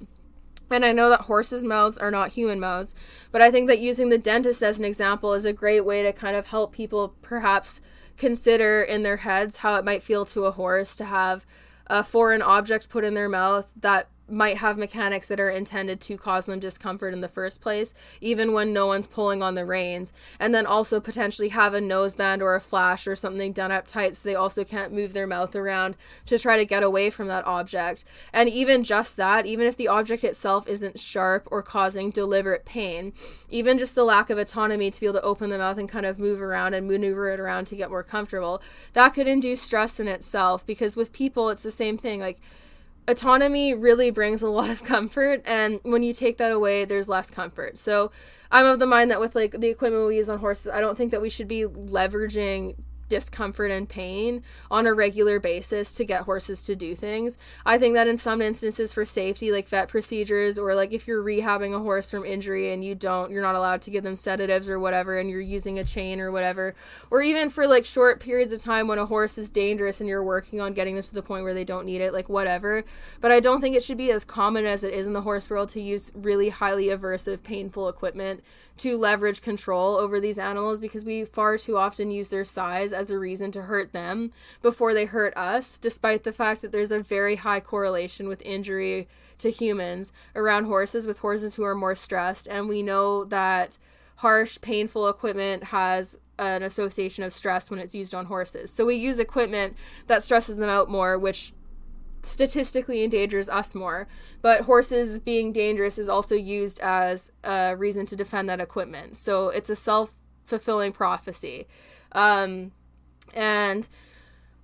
And I know that horses' mouths are not human mouths, but I think that using the dentist as an example is a great way to kind of help people perhaps consider in their heads how it might feel to a horse to have a foreign object put in their mouth that might have mechanics that are intended to cause them discomfort in the first place, even when no one's pulling on the reins. And then also potentially have a noseband or a flash or something done up tight so they also can't move their mouth around to try to get away from that object. And even just that, even if the object itself isn't sharp or causing deliberate pain, even just the lack of autonomy to be able to open the mouth and kind of move around and maneuver it around to get more comfortable, that could induce stress in itself. Because with people, it's the same thing. Like, autonomy really brings a lot of comfort, and when you take that away, there's less comfort. So I'm of the mind that with like the equipment we use on horses, I don't think that we should be leveraging discomfort and pain on a regular basis to get horses to do things. I think that in some instances for safety, like vet procedures, or like if you're rehabbing a horse from injury and you're not allowed to give them sedatives or whatever, and you're using a chain or whatever, or even for like short periods of time when a horse is dangerous and you're working on getting them to the point where they don't need it, like whatever. But I don't think it should be as common as it is in the horse world to use really highly aversive, painful equipment to leverage control over these animals, because we far too often use their size as a reason to hurt them before they hurt us, despite the fact that there's a very high correlation with injury to humans around horses, with horses who are more stressed. And we know that harsh, painful equipment has an association of stress when it's used on horses. So we use equipment that stresses them out more, which statistically endangers us more. But horses being dangerous is also used as a reason to defend that equipment. So it's a self-fulfilling prophecy. And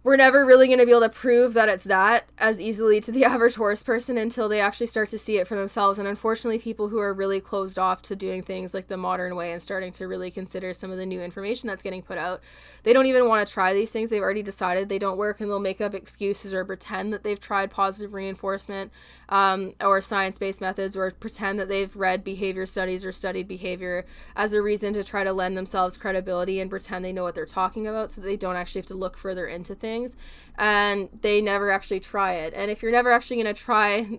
we're never really going to be able to prove that it's that as easily to the average horse person until they actually start to see it for themselves. And unfortunately, people who are really closed off to doing things like the modern way and starting to really consider some of the new information that's getting put out, they don't even want to try these things. They've already decided they don't work, and they'll make up excuses or pretend that they've tried positive reinforcement or science-based methods, or pretend that they've read behavior studies or studied behavior as a reason to try to lend themselves credibility and pretend they know what they're talking about, so that they don't actually have to look further into things, and they never actually try it. And if you're never actually going to try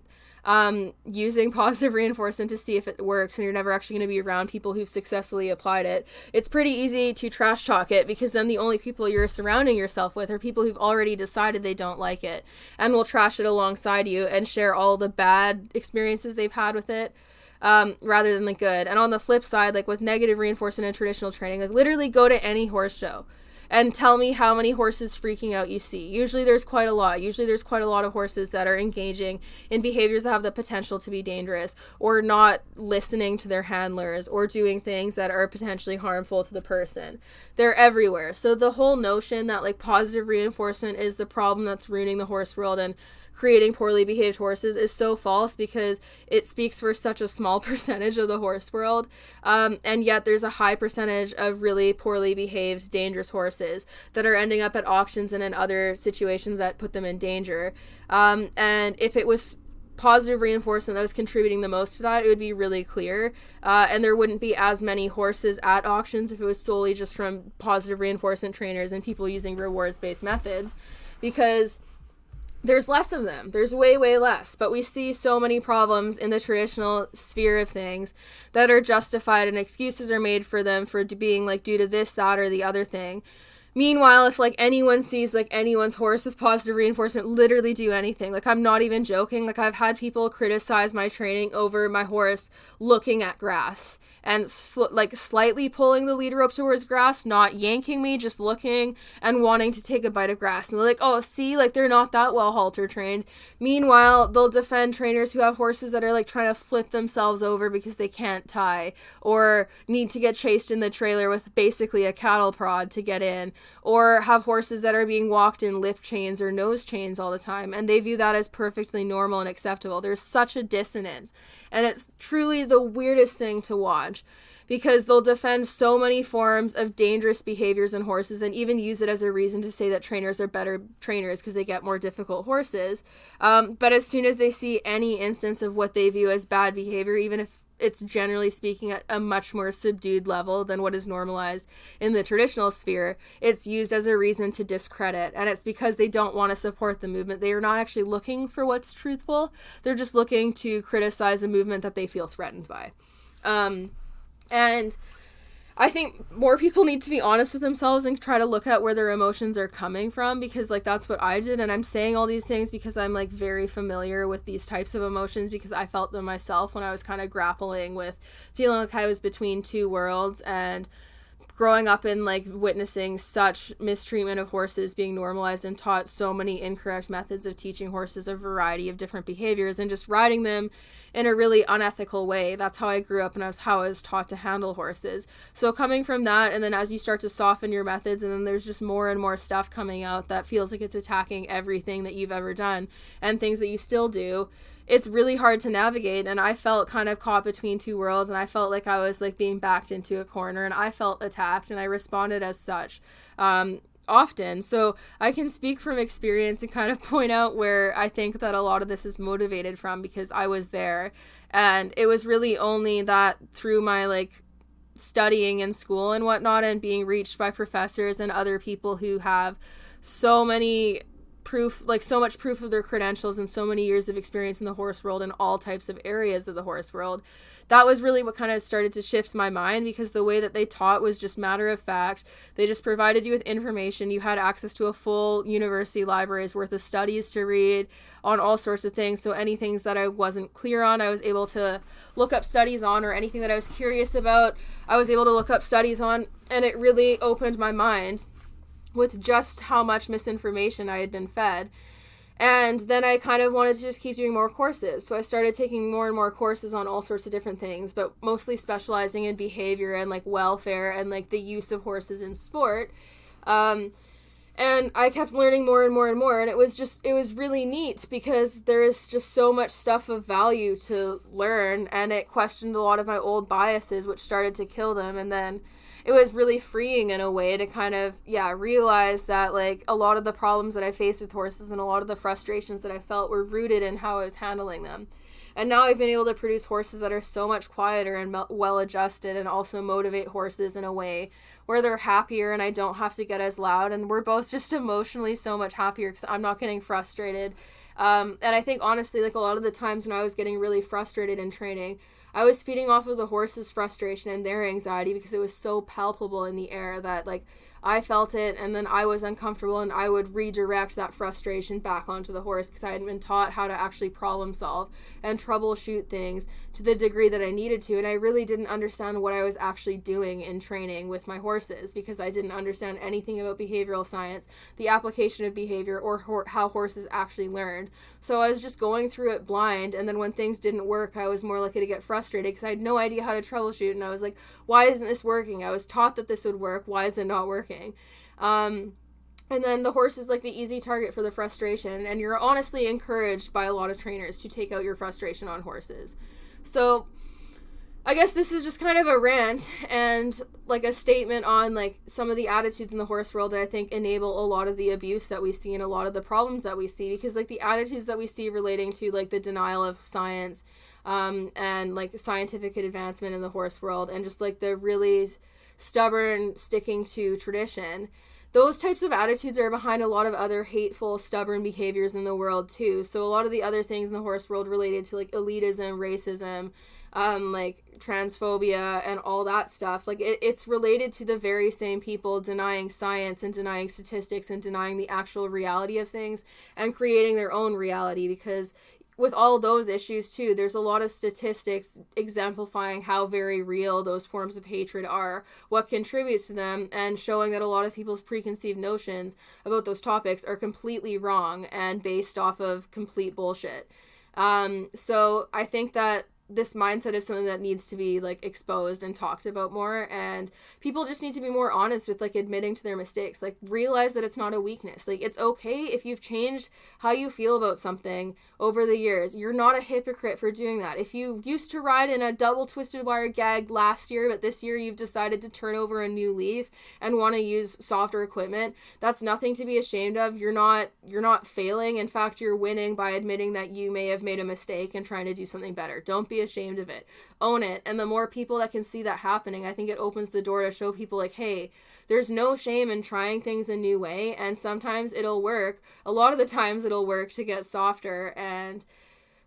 using positive reinforcement to see if it works, and you're never actually going to be around people who've successfully applied it, it's pretty easy to trash talk it, because then the only people you're surrounding yourself with are people who've already decided they don't like it and will trash it alongside you and share all the bad experiences they've had with it, rather than the good. And on the flip side, like with negative reinforcement and traditional training, like literally go to any horse show and tell me how many horses freaking out you see. Usually there's quite a lot. Usually there's quite a lot of horses that are engaging in behaviors that have the potential to be dangerous, or not listening to their handlers, or doing things that are potentially harmful to the person. They're everywhere. So the whole notion that like positive reinforcement is the problem that's ruining the horse world and creating poorly behaved horses is so false, because it speaks for such a small percentage of the horse world, and yet there's a high percentage of really poorly behaved, dangerous horses that are ending up at auctions and in other situations that put them in danger. And if it was positive reinforcement that was contributing the most to that, it would be really clear, and there wouldn't be as many horses at auctions if it was solely just from positive reinforcement trainers and people using rewards-based methods, because there's less of them. There's way, way less. But we see so many problems in the traditional sphere of things that are justified, and excuses are made for them for being like due to this, that, or the other thing. Meanwhile, if like anyone sees like anyone's horse with positive reinforcement literally do anything, like I'm not even joking, like I've had people criticize my training over my horse looking at grass and like slightly pulling the lead rope towards grass, not yanking me, just looking and wanting to take a bite of grass. And they're like, oh, see, like they're not that well halter trained. Meanwhile, they'll defend trainers who have horses that are like trying to flip themselves over because they can't tie, or need to get chased in the trailer with basically a cattle prod to get in, or have horses that are being walked in lip chains or nose chains all the time, and they view that as perfectly normal and acceptable. There's such a dissonance, and it's truly the weirdest thing to watch, because they'll defend so many forms of dangerous behaviors in horses and even use it as a reason to say that trainers are better trainers because they get more difficult horses. But as soon as they see any instance of what they view as bad behavior, even if it's generally speaking at a much more subdued level than what is normalized in the traditional sphere, it's used as a reason to discredit. And it's because they don't want to support the movement. They are not actually looking for what's truthful. They're just looking to criticize a movement that they feel threatened by. And I think more people need to be honest with themselves and try to look at where their emotions are coming from, because like that's what I did. And I'm saying all these things because I'm like very familiar with these types of emotions, because I felt them myself when I was kind of grappling with feeling like I was between two worlds, and growing up and like witnessing such mistreatment of horses being normalized and taught so many incorrect methods of teaching horses a variety of different behaviors and just riding them in a really unethical way. That's how I grew up, and that's how I was taught to handle horses. So coming from that, and then as you start to soften your methods, and then there's just more and more stuff coming out that feels like it's attacking everything that you've ever done and things that you still do, it's really hard to navigate. And I felt kind of caught between two worlds, and I felt like I was like being backed into a corner, and I felt attacked, and I responded as such often. So I can speak from experience and kind of point out where I think that a lot of this is motivated from, because I was there. And it was really only that through my like studying in school and whatnot, and being reached by professors and other people who have so many proof, like so much proof of their credentials and so many years of experience in the horse world and all types of areas of the horse world. That was really what kind of started to shift my mind, because the way that they taught was just matter of fact. They just provided you with information. You had access to a full university library's worth of studies to read on all sorts of things. So any things that I wasn't clear on, I was able to look up studies on, or anything that I was curious about, I was able to look up studies on. And it really opened my mind with just how much misinformation I had been fed. And then I kind of wanted to just keep doing more courses. So I started taking more and more courses on all sorts of different things, but mostly specializing in behavior and like welfare and like the use of horses in sport. And I kept learning more and more and more. And it was really neat, because there is just so much stuff of value to learn. And it questioned a lot of my old biases, which started to kill them. And then it was really freeing in a way to kind of, realize that like a lot of the problems that I faced with horses and a lot of the frustrations that I felt were rooted in how I was handling them. And now I've been able to produce horses that are so much quieter and well adjusted, and also motivate horses in a way where they're happier and I don't have to get as loud. And we're both just emotionally so much happier because I'm not getting frustrated. And I think honestly, like a lot of the times when I was getting really frustrated in training, I was feeding off of the horse's frustration and their anxiety, because it was so palpable in the air that like I felt it, and then I was uncomfortable, and I would redirect that frustration back onto the horse, because I hadn't been taught how to actually problem solve and troubleshoot things to the degree that I needed to. And I really didn't understand what I was actually doing in training with my horses, because I didn't understand anything about behavioral science, the application of behavior, or how horses actually learned. So I was just going through it blind, and then when things didn't work, I was more likely to get frustrated because I had no idea how to troubleshoot. And I was like, why isn't this working? I was taught that this would work. Why is it not working? And then the horse is like the easy target for the frustration, and you're honestly encouraged by a lot of trainers to take out your frustration on horses. So I guess this is just kind of a rant and like a statement on like some of the attitudes in the horse world that I think enable a lot of the abuse that we see and a lot of the problems that we see, because like the attitudes that we see relating to like the denial of science and like scientific advancement in the horse world, and just like the really stubborn sticking to tradition, those types of attitudes are behind a lot of other hateful, stubborn behaviors in the world too. So a lot of the other things in the horse world related to like elitism, racism, like transphobia and all that stuff, like it's related to the very same people denying science and denying statistics and denying the actual reality of things and creating their own reality. Because with all those issues too, there's a lot of statistics exemplifying how very real those forms of hatred are, what contributes to them, and showing that a lot of people's preconceived notions about those topics are completely wrong and based off of complete bullshit. So I think that this mindset is something that needs to be like exposed and talked about more, and people just need to be more honest with like admitting to their mistakes. Like realize that it's not a weakness. Like it's okay if you've changed how you feel about something over the years. You're not a hypocrite for doing that. If you used to ride in a double twisted wire gag last year, but this year you've decided to turn over a new leaf and want to use softer equipment, that's nothing to be ashamed of. You're not failing. In fact, you're winning by admitting that you may have made a mistake and trying to do something better. Don't be ashamed of it. Own it. And the more people that can see that happening, I think it opens the door to show people like, hey, there's no shame in trying things a new way, and sometimes it'll work. A lot of the times it'll work to get softer. And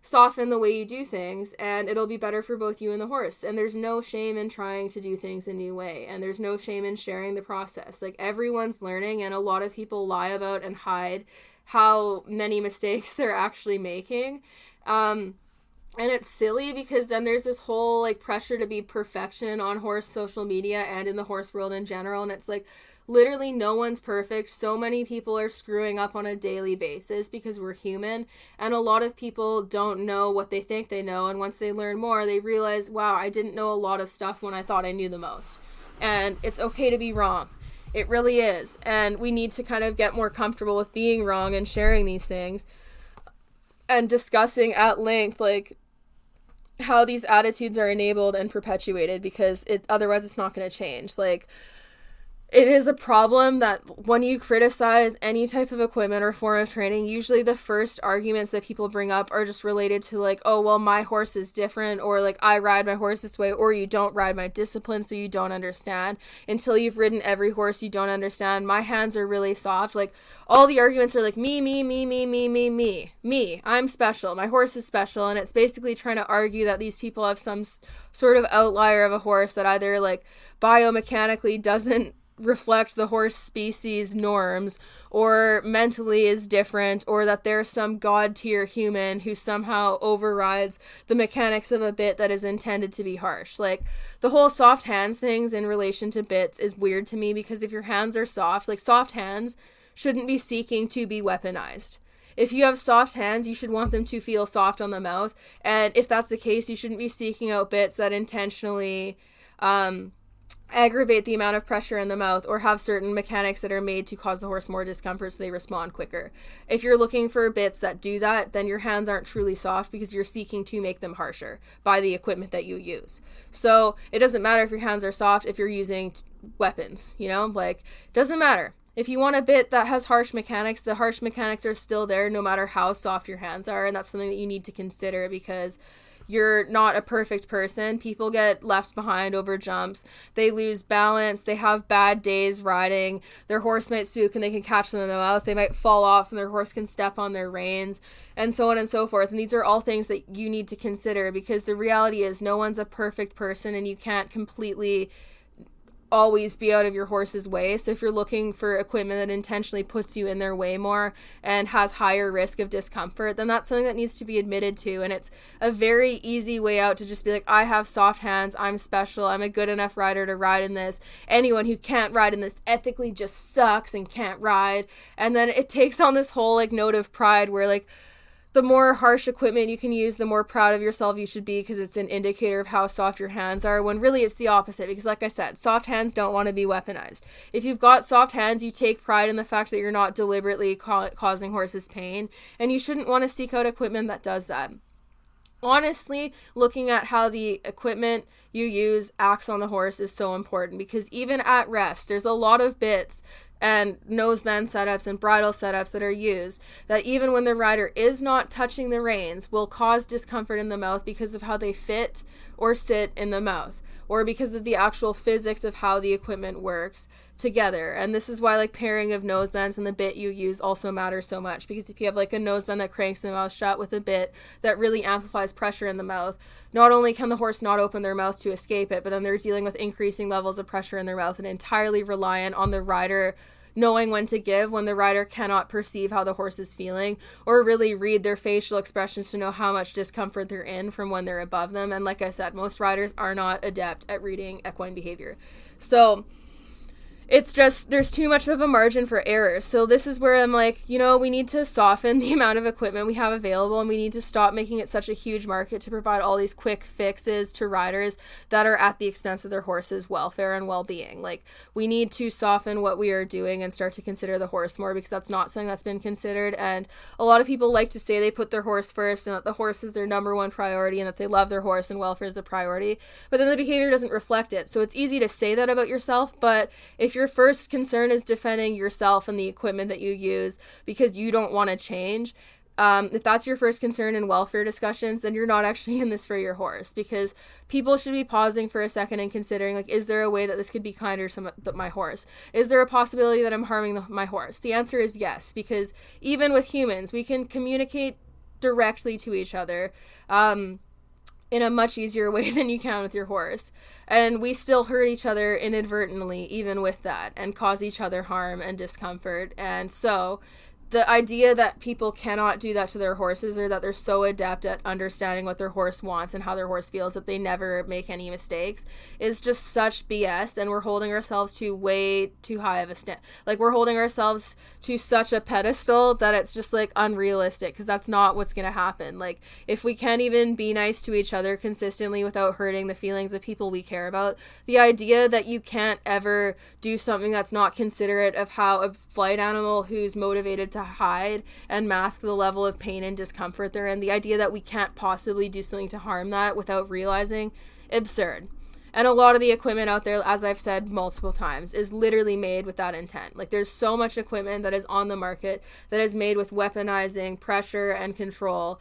soften the way you do things, and it'll be better for both you and the horse. And there's no shame in trying to do things a new way, and there's no shame in sharing the process. Like, everyone's learning, and a lot of people lie about and hide how many mistakes they're actually making. And it's silly, because then there's this whole like pressure to be perfection on horse social media and in the horse world in general, and it's like, literally no one's perfect. So many people are screwing up on a daily basis because we're human, and a lot of people don't know what they think they know, and once they learn more, they realize, wow, I didn't know a lot of stuff when I thought I knew the most. And it's okay to be wrong. It really is. And we need to kind of get more comfortable with being wrong and sharing these things and discussing at length like how these attitudes are enabled and perpetuated, because otherwise it's not going to change. Like, it is a problem that when you criticize any type of equipment or form of training, usually the first arguments that people bring up are just related to like, oh, well, my horse is different, or like, I ride my horse this way, or you don't ride my discipline, so you don't understand. Until you've ridden every horse, you don't understand. My hands are really soft. Like, all the arguments are like, me, I'm special. My horse is special. And it's basically trying to argue that these people have some sort of outlier of a horse that either like biomechanically doesn't reflect the horse species norms, or mentally is different, or that there's some god tier human who somehow overrides the mechanics of a bit that is intended to be harsh. Like, the whole soft hands things in relation to bits is weird to me, because if your hands are soft, like, soft hands shouldn't be seeking to be weaponized. If you have soft hands, you should want them to feel soft on the mouth, and if that's the case, you shouldn't be seeking out bits that intentionally aggravate the amount of pressure in the mouth, or have certain mechanics that are made to cause the horse more discomfort so they respond quicker. If you're looking for bits that do that, then your hands aren't truly soft, because you're seeking to make them harsher by the equipment that you use. So it doesn't matter if your hands are soft if you're using weapons, you know, like, doesn't matter. If you want a bit that has harsh mechanics, the harsh mechanics are still there no matter how soft your hands are, and that's something that you need to consider, because you're not a perfect person. People get left behind over jumps. They lose balance. They have bad days riding. Their horse might spook and they can catch them in the mouth. They might fall off and their horse can step on their reins, and so on and so forth. And these are all things that you need to consider, because the reality is no one's a perfect person, and you can't completely always be out of your horse's way. So if you're looking for equipment that intentionally puts you in their way more and has higher risk of discomfort, then that's something that needs to be admitted to. And it's a very easy way out to just be like, I have soft hands, I'm special, I'm a good enough rider to ride in this. Anyone who can't ride in this ethically just sucks and can't ride. And then it takes on this whole like note of pride where like, the more harsh equipment you can use, the more proud of yourself you should be, because it's an indicator of how soft your hands are, when really it's the opposite. Because like I said, soft hands don't want to be weaponized. If you've got soft hands, you take pride in the fact that you're not deliberately causing horses pain, and you shouldn't want to seek out equipment that does that. Honestly, looking at how the equipment you use acts on the horse is so important, because even at rest, there's a lot of bits and noseband setups and bridle setups that are used that even when the rider is not touching the reins will cause discomfort in the mouth because of how they fit or sit in the mouth, or because of the actual physics of how the equipment works together. And this is why like pairing of nosebands and the bit you use also matters so much, because if you have like a noseband that cranks the mouth shut with a bit that really amplifies pressure in the mouth, not only can the horse not open their mouth to escape it, but then they're dealing with increasing levels of pressure in their mouth and entirely reliant on the rider knowing when to give, when the rider cannot perceive how the horse is feeling or really read their facial expressions to know how much discomfort they're in from when they're above them. And like I said, most riders are not adept at reading equine behavior. So it's just, there's too much of a margin for error. So this is where I'm like, you know, we need to soften the amount of equipment we have available, and we need to stop making it such a huge market to provide all these quick fixes to riders that are at the expense of their horse's welfare and well-being. Like, we need to soften what we are doing and start to consider the horse more, because that's not something that's been considered. And a lot of people like to say they put their horse first and that the horse is their number one priority and that they love their horse and welfare is the priority, but then the behavior doesn't reflect it. So it's easy to say that about yourself, but if your first concern is defending yourself and the equipment that you use because you don't want to change, if that's your first concern in welfare discussions, then you're not actually in this for your horse, because people should be pausing for a second and considering, like, is there a way that this could be kinder to my horse? Is there a possibility that I'm harming my horse? The answer is yes, because even with humans, we can communicate directly to each other in a much easier way than you can with your horse. And we still hurt each other inadvertently, even with that, and cause each other harm and discomfort. And so the idea that people cannot do that to their horses, or that they're so adept at understanding what their horse wants and how their horse feels that they never make any mistakes, is just such BS. And we're holding ourselves to way too high of a like, we're holding ourselves to such a pedestal that it's just like unrealistic, because that's not what's gonna happen. Like, if we can't even be nice to each other consistently without hurting the feelings of people we care about, the idea that you can't ever do something that's not considerate of how a flight animal who's motivated to hide and mask the level of pain and discomfort they're in, the idea that we can't possibly do something to harm that without realizing, absurd. And a lot of the equipment out there, as I've said multiple times, is literally made with that intent. Like, there's so much equipment that is on the market that is made with weaponizing pressure and control,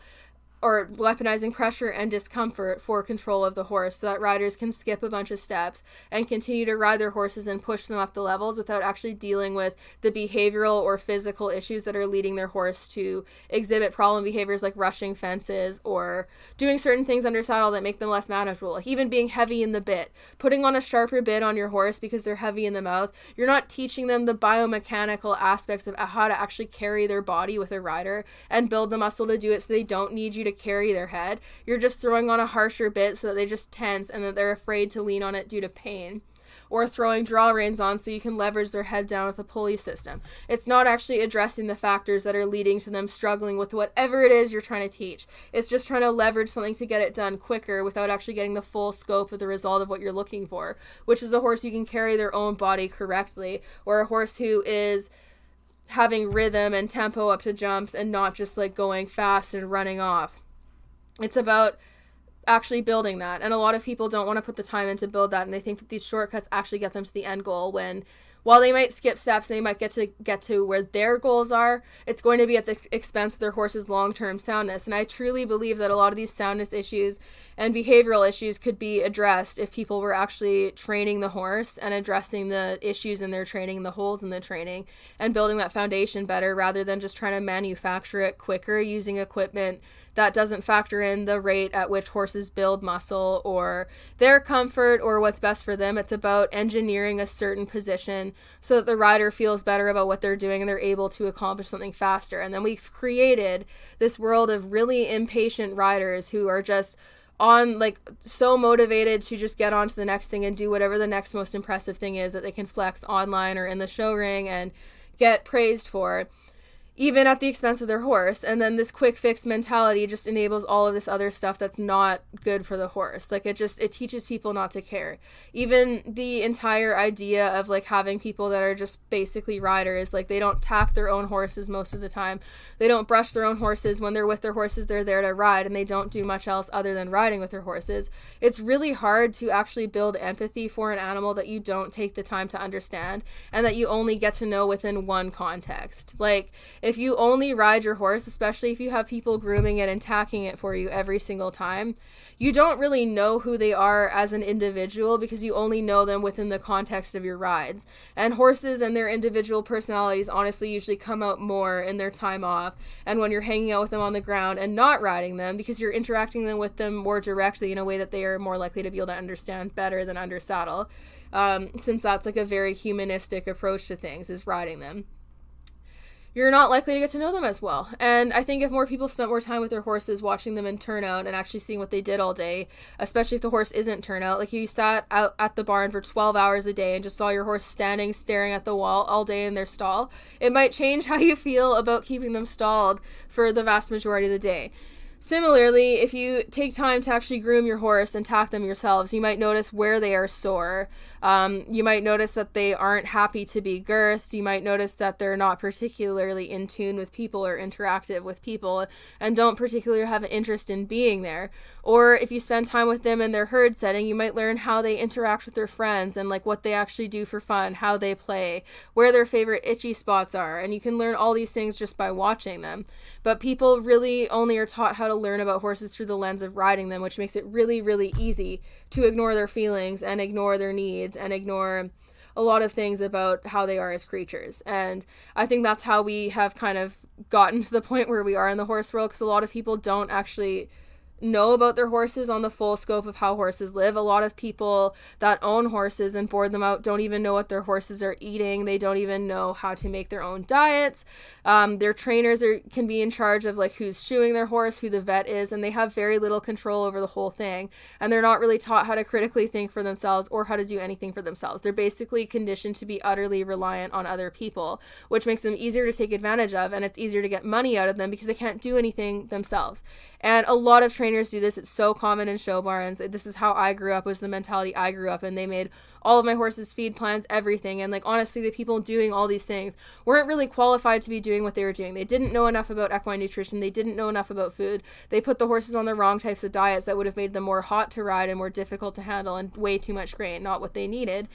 or weaponizing pressure and discomfort for control of the horse, so that riders can skip a bunch of steps and continue to ride their horses and push them up the levels without actually dealing with the behavioral or physical issues that are leading their horse to exhibit problem behaviors, like rushing fences or doing certain things under saddle that make them less manageable, like even being heavy in the bit. Putting on a sharper bit on your horse because they're heavy in the mouth, you're not teaching them the biomechanical aspects of how to actually carry their body with a rider and build the muscle to do it, so they don't need you to carry their head. You're just throwing on a harsher bit so that they just tense and that they're afraid to lean on it due to pain. Or throwing draw reins on so you can leverage their head down with a pulley system. It's not actually addressing the factors that are leading to them struggling with whatever it is you're trying to teach. It's just trying to leverage something to get it done quicker without actually getting the full scope of the result of what you're looking for, which is a horse who can carry their own body correctly, or a horse who is having rhythm and tempo up to jumps and not just like going fast and running off. It's about actually building that. And a lot of people don't want to put the time in to build that, and they think that these shortcuts actually get them to the end goal, when while they might skip steps, they might get to where their goals are, it's going to be at the expense of their horse's long-term soundness. And I truly believe that a lot of these soundness issues and behavioral issues could be addressed if people were actually training the horse and addressing the issues in their training, the holes in the training, and building that foundation better, rather than just trying to manufacture it quicker using equipment that doesn't factor in the rate at which horses build muscle or their comfort or what's best for them. It's about engineering a certain position so that the rider feels better about what they're doing and they're able to accomplish something faster. And then we've created this world of really impatient riders who are just on, like, so motivated to just get on to the next thing and do whatever the next most impressive thing is that they can flex online or in the show ring and get praised for, even at the expense of their horse. And then this quick fix mentality just enables all of this other stuff that's not good for the horse. Like, it teaches people not to care. Even the entire idea of like having people that are just basically riders, like they don't tack their own horses most of the time. They don't brush their own horses. When they're with their horses, they're there to ride, and they don't do much else other than riding with their horses. It's really hard to actually build empathy for an animal that you don't take the time to understand and that you only get to know within one context. Like, if you only ride your horse, especially if you have people grooming it and tacking it for you every single time, you don't really know who they are as an individual, because you only know them within the context of your rides. And horses and their individual personalities honestly usually come out more in their time off and when you're hanging out with them on the ground and not riding them, because you're interacting with them more directly in a way that they are more likely to be able to understand better than under saddle, since that's like a very humanistic approach to things, is riding them. You're not likely to get to know them as well. And I think if more people spent more time with their horses, watching them in turnout and actually seeing what they did all day, especially if the horse isn't turnout, like you sat out at the barn for 12 hours a day and just saw your horse standing, staring at the wall all day in their stall, it might change how you feel about keeping them stalled for the vast majority of the day. Similarly, if you take time to actually groom your horse and tack them yourselves, you might notice where they are sore. You might notice that they aren't happy to be girthed. You might notice that they're not particularly in tune with people or interactive with people and don't particularly have an interest in being there. Or if you spend time with them in their herd setting, you might learn how they interact with their friends and like what they actually do for fun, how they play, where their favorite itchy spots are. And you can learn all these things just by watching them. But people really only are taught how to learn about horses through the lens of riding them, which makes it really, really easy to ignore their feelings and ignore their needs and ignore a lot of things about how they are as creatures. And I think that's how we have kind of gotten to the point where we are in the horse world, because a lot of people don't actually know about their horses on the full scope of how horses live. A lot of people that own horses and board them out don't even know what their horses are eating. They don't even know how to make their own diets. Their trainers can be in charge of like who's shoeing their horse, who the vet is, and they have very little control over the whole thing. And they're not really taught how to critically think for themselves or how to do anything for themselves. They're basically conditioned to be utterly reliant on other people, which makes them easier to take advantage of, and it's easier to get money out of them because they can't do anything themselves. And a lot of trainers do this. It's so common in show barns. This is how I grew up, was the mentality I grew up in. They made all of my horses feed plans, everything. And like, honestly, the people doing all these things weren't really qualified to be doing what they were doing. They didn't know enough about equine nutrition. They didn't know enough about food. They put the horses on the wrong types of diets that would have made them more hot to ride and more difficult to handle, and way too much grain, not what they needed.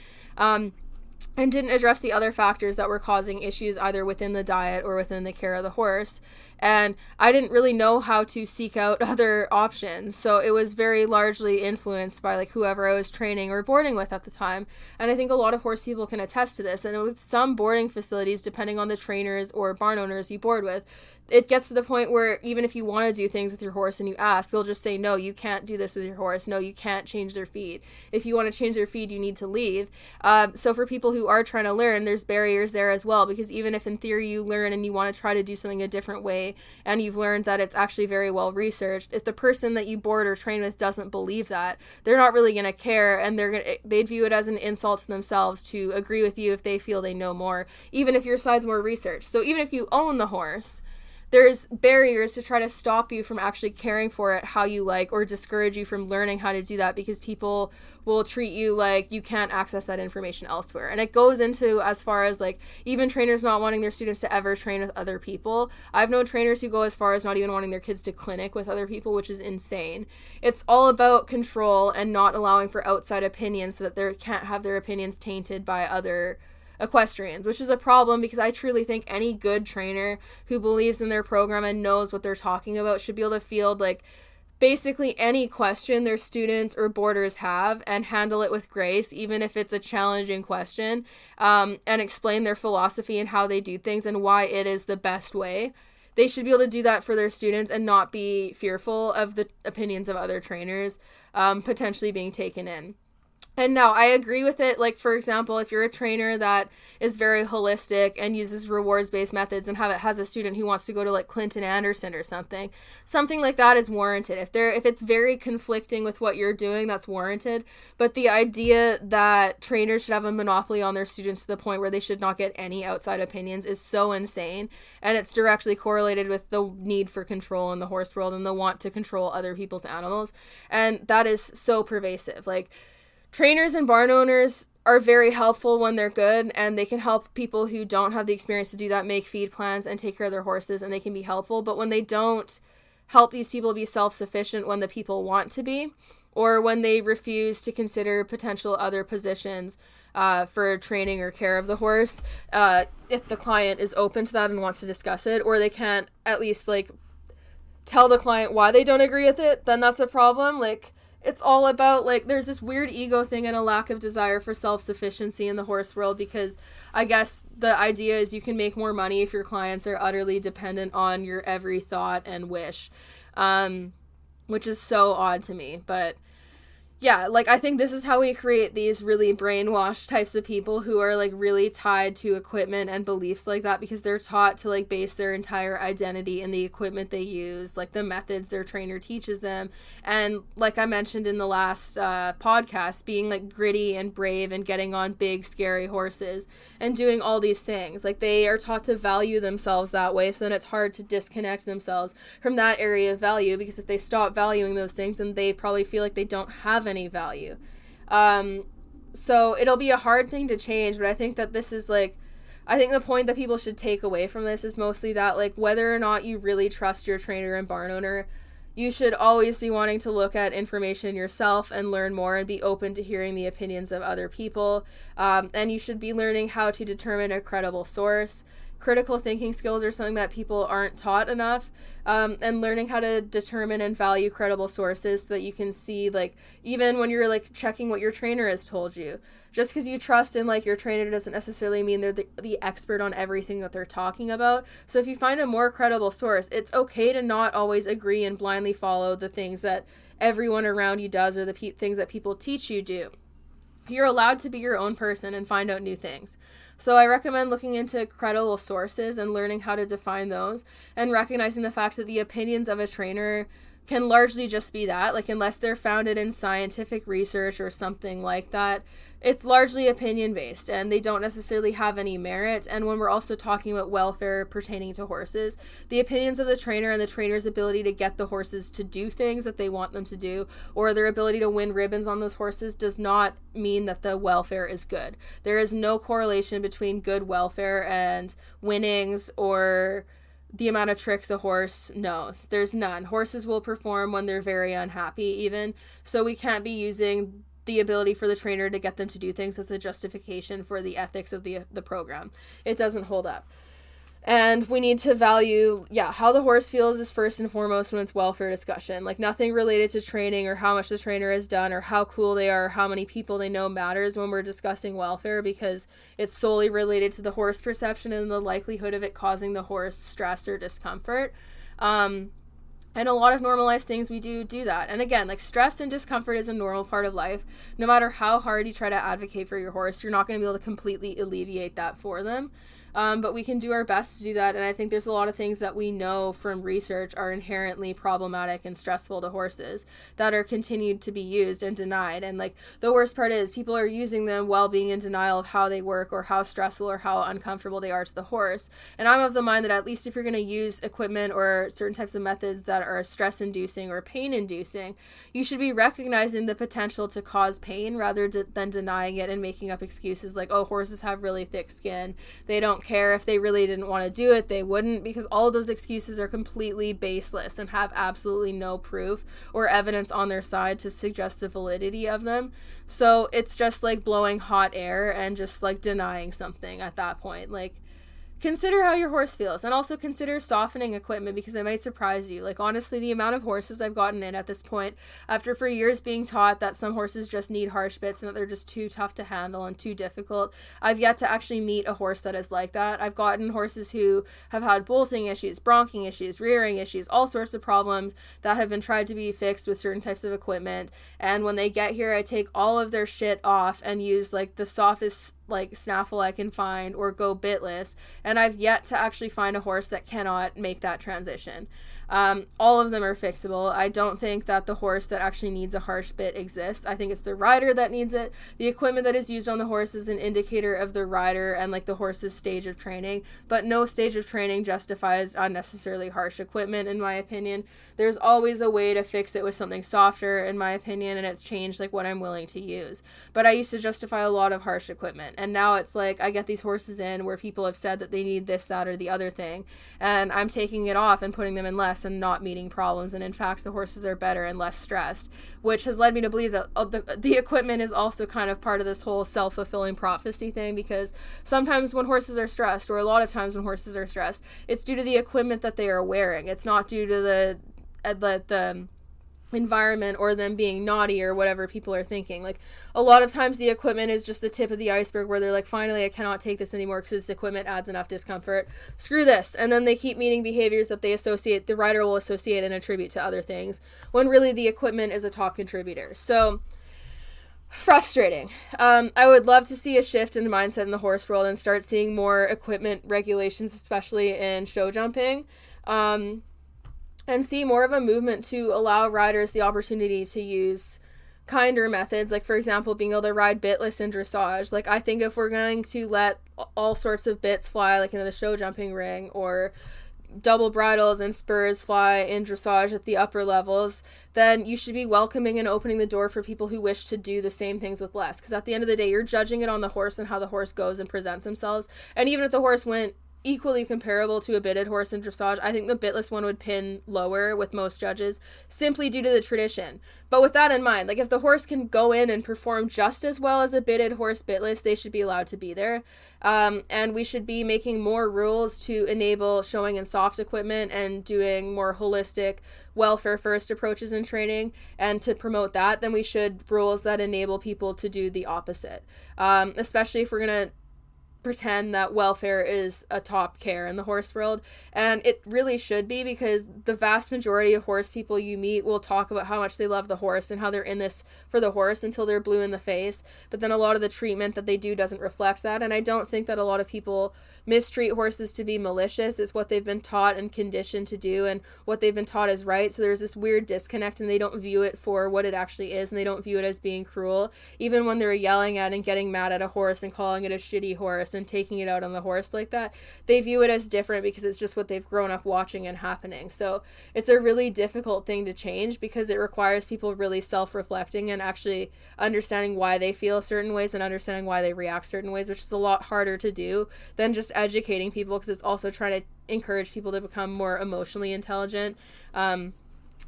And didn't address the other factors that were causing issues either within the diet or within the care of the horse. And I didn't really know how to seek out other options. So it was very largely influenced by like whoever I was training or boarding with at the time. And I think a lot of horse people can attest to this. And with some boarding facilities, depending on the trainers or barn owners you board with, it gets to the point where even if you want to do things with your horse and you ask, they'll just say, no, you can't do this with your horse. No, you can't change their feed. If you want to change their feed, you need to leave. So for people who are trying to learn, there's barriers there as well, because even if in theory you learn and you want to try to do something a different way, and you've learned that it's actually very well researched, if the person that you board or train with doesn't believe that, they're not really going to care, and they'd view it as an insult to themselves to agree with you if they feel they know more, even if your side's more researched. So even if you own the horse, there's barriers to try to stop you from actually caring for it how you like, or discourage you from learning how to do that, because people will treat you like you can't access that information elsewhere. And it goes into as far as like even trainers not wanting their students to ever train with other people. I've known trainers who go as far as not even wanting their kids to clinic with other people, which is insane. It's all about control and not allowing for outside opinions so that they can't have their opinions tainted by other equestrians, which is a problem, because I truly think any good trainer who believes in their program and knows what they're talking about should be able to field like basically any question their students or boarders have and handle it with grace, even if it's a challenging question, and explain their philosophy and how they do things and why it is the best way. They should be able to do that for their students and not be fearful of the opinions of other trainers potentially being taken in. And now I agree with it. Like, for example, if you're a trainer that is very holistic and uses rewards-based methods and has a student who wants to go to like Clinton Anderson or something like that is warranted. If it's very conflicting with what you're doing, that's warranted. But the idea that trainers should have a monopoly on their students to the point where they should not get any outside opinions is so insane. And it's directly correlated with the need for control in the horse world and the want to control other people's animals. And that is so pervasive. Like, trainers and barn owners are very helpful when they're good, and they can help people who don't have the experience to do that make feed plans and take care of their horses, and they can be helpful. But when they don't help these people be self-sufficient when the people want to be, or when they refuse to consider potential other positions for training or care of the horse, if the client is open to that and wants to discuss it, or they can't at least like tell the client why they don't agree with it, then that's a problem. Like, it's all about, like, there's this weird ego thing and a lack of desire for self-sufficiency in the horse world, because I guess the idea is you can make more money if your clients are utterly dependent on your every thought and wish, which is so odd to me. But yeah, like, I think this is how we create these really brainwashed types of people who are, like, really tied to equipment and beliefs like that, because they're taught to, like, base their entire identity in the equipment they use, like, the methods their trainer teaches them. And, like I mentioned in the last podcast, being, like, gritty and brave and getting on big, scary horses and doing all these things. Like, they are taught to value themselves that way, so then it's hard to disconnect themselves from that area of value, because if they stop valuing those things, then they probably feel like they don't have any value. So it'll be a hard thing to change, but I think that this is like, I think the point that people should take away from this is mostly that, like, whether or not you really trust your trainer and barn owner, you should always be wanting to look at information yourself and learn more and be open to hearing the opinions of other people. And you should be learning how to determine a credible source, critical thinking skills are something that people aren't taught enough, and learning how to determine and value credible sources so that you can see, like, even when you're like checking what your trainer has told you, just because you trust in like your trainer doesn't necessarily mean they're the expert on everything that they're talking about. So if you find a more credible source, it's okay to not always agree and blindly follow the things that everyone around you does or the things that people teach you do. You're allowed to be your own person and find out new things. So I recommend looking into credible sources and learning how to define those, and recognizing the fact that the opinions of a trainer can largely just be that, like, unless they're founded in scientific research or something like that, it's largely opinion based and they don't necessarily have any merit. And when we're also talking about welfare pertaining to horses, the opinions of the trainer and the trainer's ability to get the horses to do things that they want them to do, or their ability to win ribbons on those horses, does not mean that the welfare is good. There is no correlation between good welfare and winnings or the amount of tricks a horse knows. There's none. Horses will perform when they're very unhappy even, so we can't be using the ability for the trainer to get them to do things as a justification for the ethics of the program. It doesn't hold up. And we need to value, how the horse feels is first and foremost when it's welfare discussion. Like, nothing related to training or how much the trainer has done or how cool they are or how many people they know matters when we're discussing welfare, because it's solely related to the horse perception and the likelihood of it causing the horse stress or discomfort. And a lot of normalized things we do that. And again, like, stress and discomfort is a normal part of life. No matter how hard you try to advocate for your horse, you're not going to be able to completely alleviate that for them. But we can do our best to do that. And I think there's a lot of things that we know from research are inherently problematic and stressful to horses that are continued to be used and denied. And like, the worst part is people are using them while being in denial of how they work or how stressful or how uncomfortable they are to the horse. And I'm of the mind that at least if you're going to use equipment or certain types of methods that are stress inducing or pain inducing, you should be recognizing the potential to cause pain rather than denying it and making up excuses like, oh, horses have really thick skin, they don't care. If they really didn't want to do it, they wouldn't, because all of those excuses are completely baseless and have absolutely no proof or evidence on their side to suggest the validity of them. So it's just like blowing hot air and just like denying something at that point. Like, consider how your horse feels, and also consider softening equipment, because it might surprise you. Like, honestly, the amount of horses I've gotten in at this point, after for years being taught that some horses just need harsh bits and that they're just too tough to handle and too difficult, I've yet to actually meet a horse that is like that. I've gotten horses who have had bolting issues, bronching issues, rearing issues, all sorts of problems that have been tried to be fixed with certain types of equipment. And when they get here, I take all of their shit off and use like the softest like snaffle I can find or go bitless, and I've yet to actually find a horse that cannot make that transition. All of them are fixable. I don't think that the horse that actually needs a harsh bit exists. I think it's the rider that needs it. The equipment that is used on the horse is an indicator of the rider and like the horse's stage of training, but no stage of training justifies unnecessarily harsh equipment, in my opinion. There's always a way to fix it with something softer, in my opinion, and it's changed like what I'm willing to use. But I used to justify a lot of harsh equipment, and now it's like I get these horses in where people have said that they need this, that, or the other thing, and I'm taking it off and putting them in less and not meeting problems, and in fact the horses are better and less stressed, which has led me to believe that the equipment is also kind of part of this whole self-fulfilling prophecy thing, because sometimes when horses are stressed, or a lot of times when horses are stressed, it's due to the equipment that they are wearing. It's not due to the environment or them being naughty or whatever people are thinking. Like, a lot of times the equipment is just the tip of the iceberg where they're like, finally I cannot take this anymore because this equipment adds enough discomfort, screw this, and then they keep meeting behaviors that the rider will associate and attribute to other things, when really the equipment is a top contributor. So frustrating. I would love to see a shift in the mindset in the horse world and start seeing more equipment regulations, especially in show jumping, and see more of a movement to allow riders the opportunity to use kinder methods, like, for example, being able to ride bitless in dressage. Like, I think if we're going to let all sorts of bits fly, like into the show jumping ring, or double bridles and spurs fly in dressage at the upper levels, then you should be welcoming and opening the door for people who wish to do the same things with less. Because at the end of the day, you're judging it on the horse and how the horse goes and presents themselves. And even if the horse went equally comparable to a bitted horse in dressage. I think the bitless one would pin lower with most judges simply due to the tradition. But with that in mind, like if the horse can go in and perform just as well as a bitted horse bitless, they should be allowed to be there. And we should be making more rules to enable showing in soft equipment and doing more holistic welfare first approaches in training, and to promote that, then we should rules that enable people to do the opposite. Especially if we're going to pretend that welfare is a top care in the horse world, and it really should be, because the vast majority of horse people you meet will talk about how much they love the horse and how they're in this for the horse until they're blue in the face, but then a lot of the treatment that they do doesn't reflect that. And I don't think that a lot of people mistreat horses to be malicious. It's what they've been taught and conditioned to do, and what they've been taught is right. So there's this weird disconnect, and they don't view it for what it actually is, and they don't view it as being cruel, even when they're yelling at and getting mad at a horse and calling it a shitty horse and taking it out on the horse like that. They view it as different because it's just what they've grown up watching and happening. So it's a really difficult thing to change, because it requires people really self-reflecting and actually understanding why they feel certain ways and understanding why they react certain ways, which is a lot harder to do than just educating people, because it's also trying to encourage people to become more emotionally intelligent, and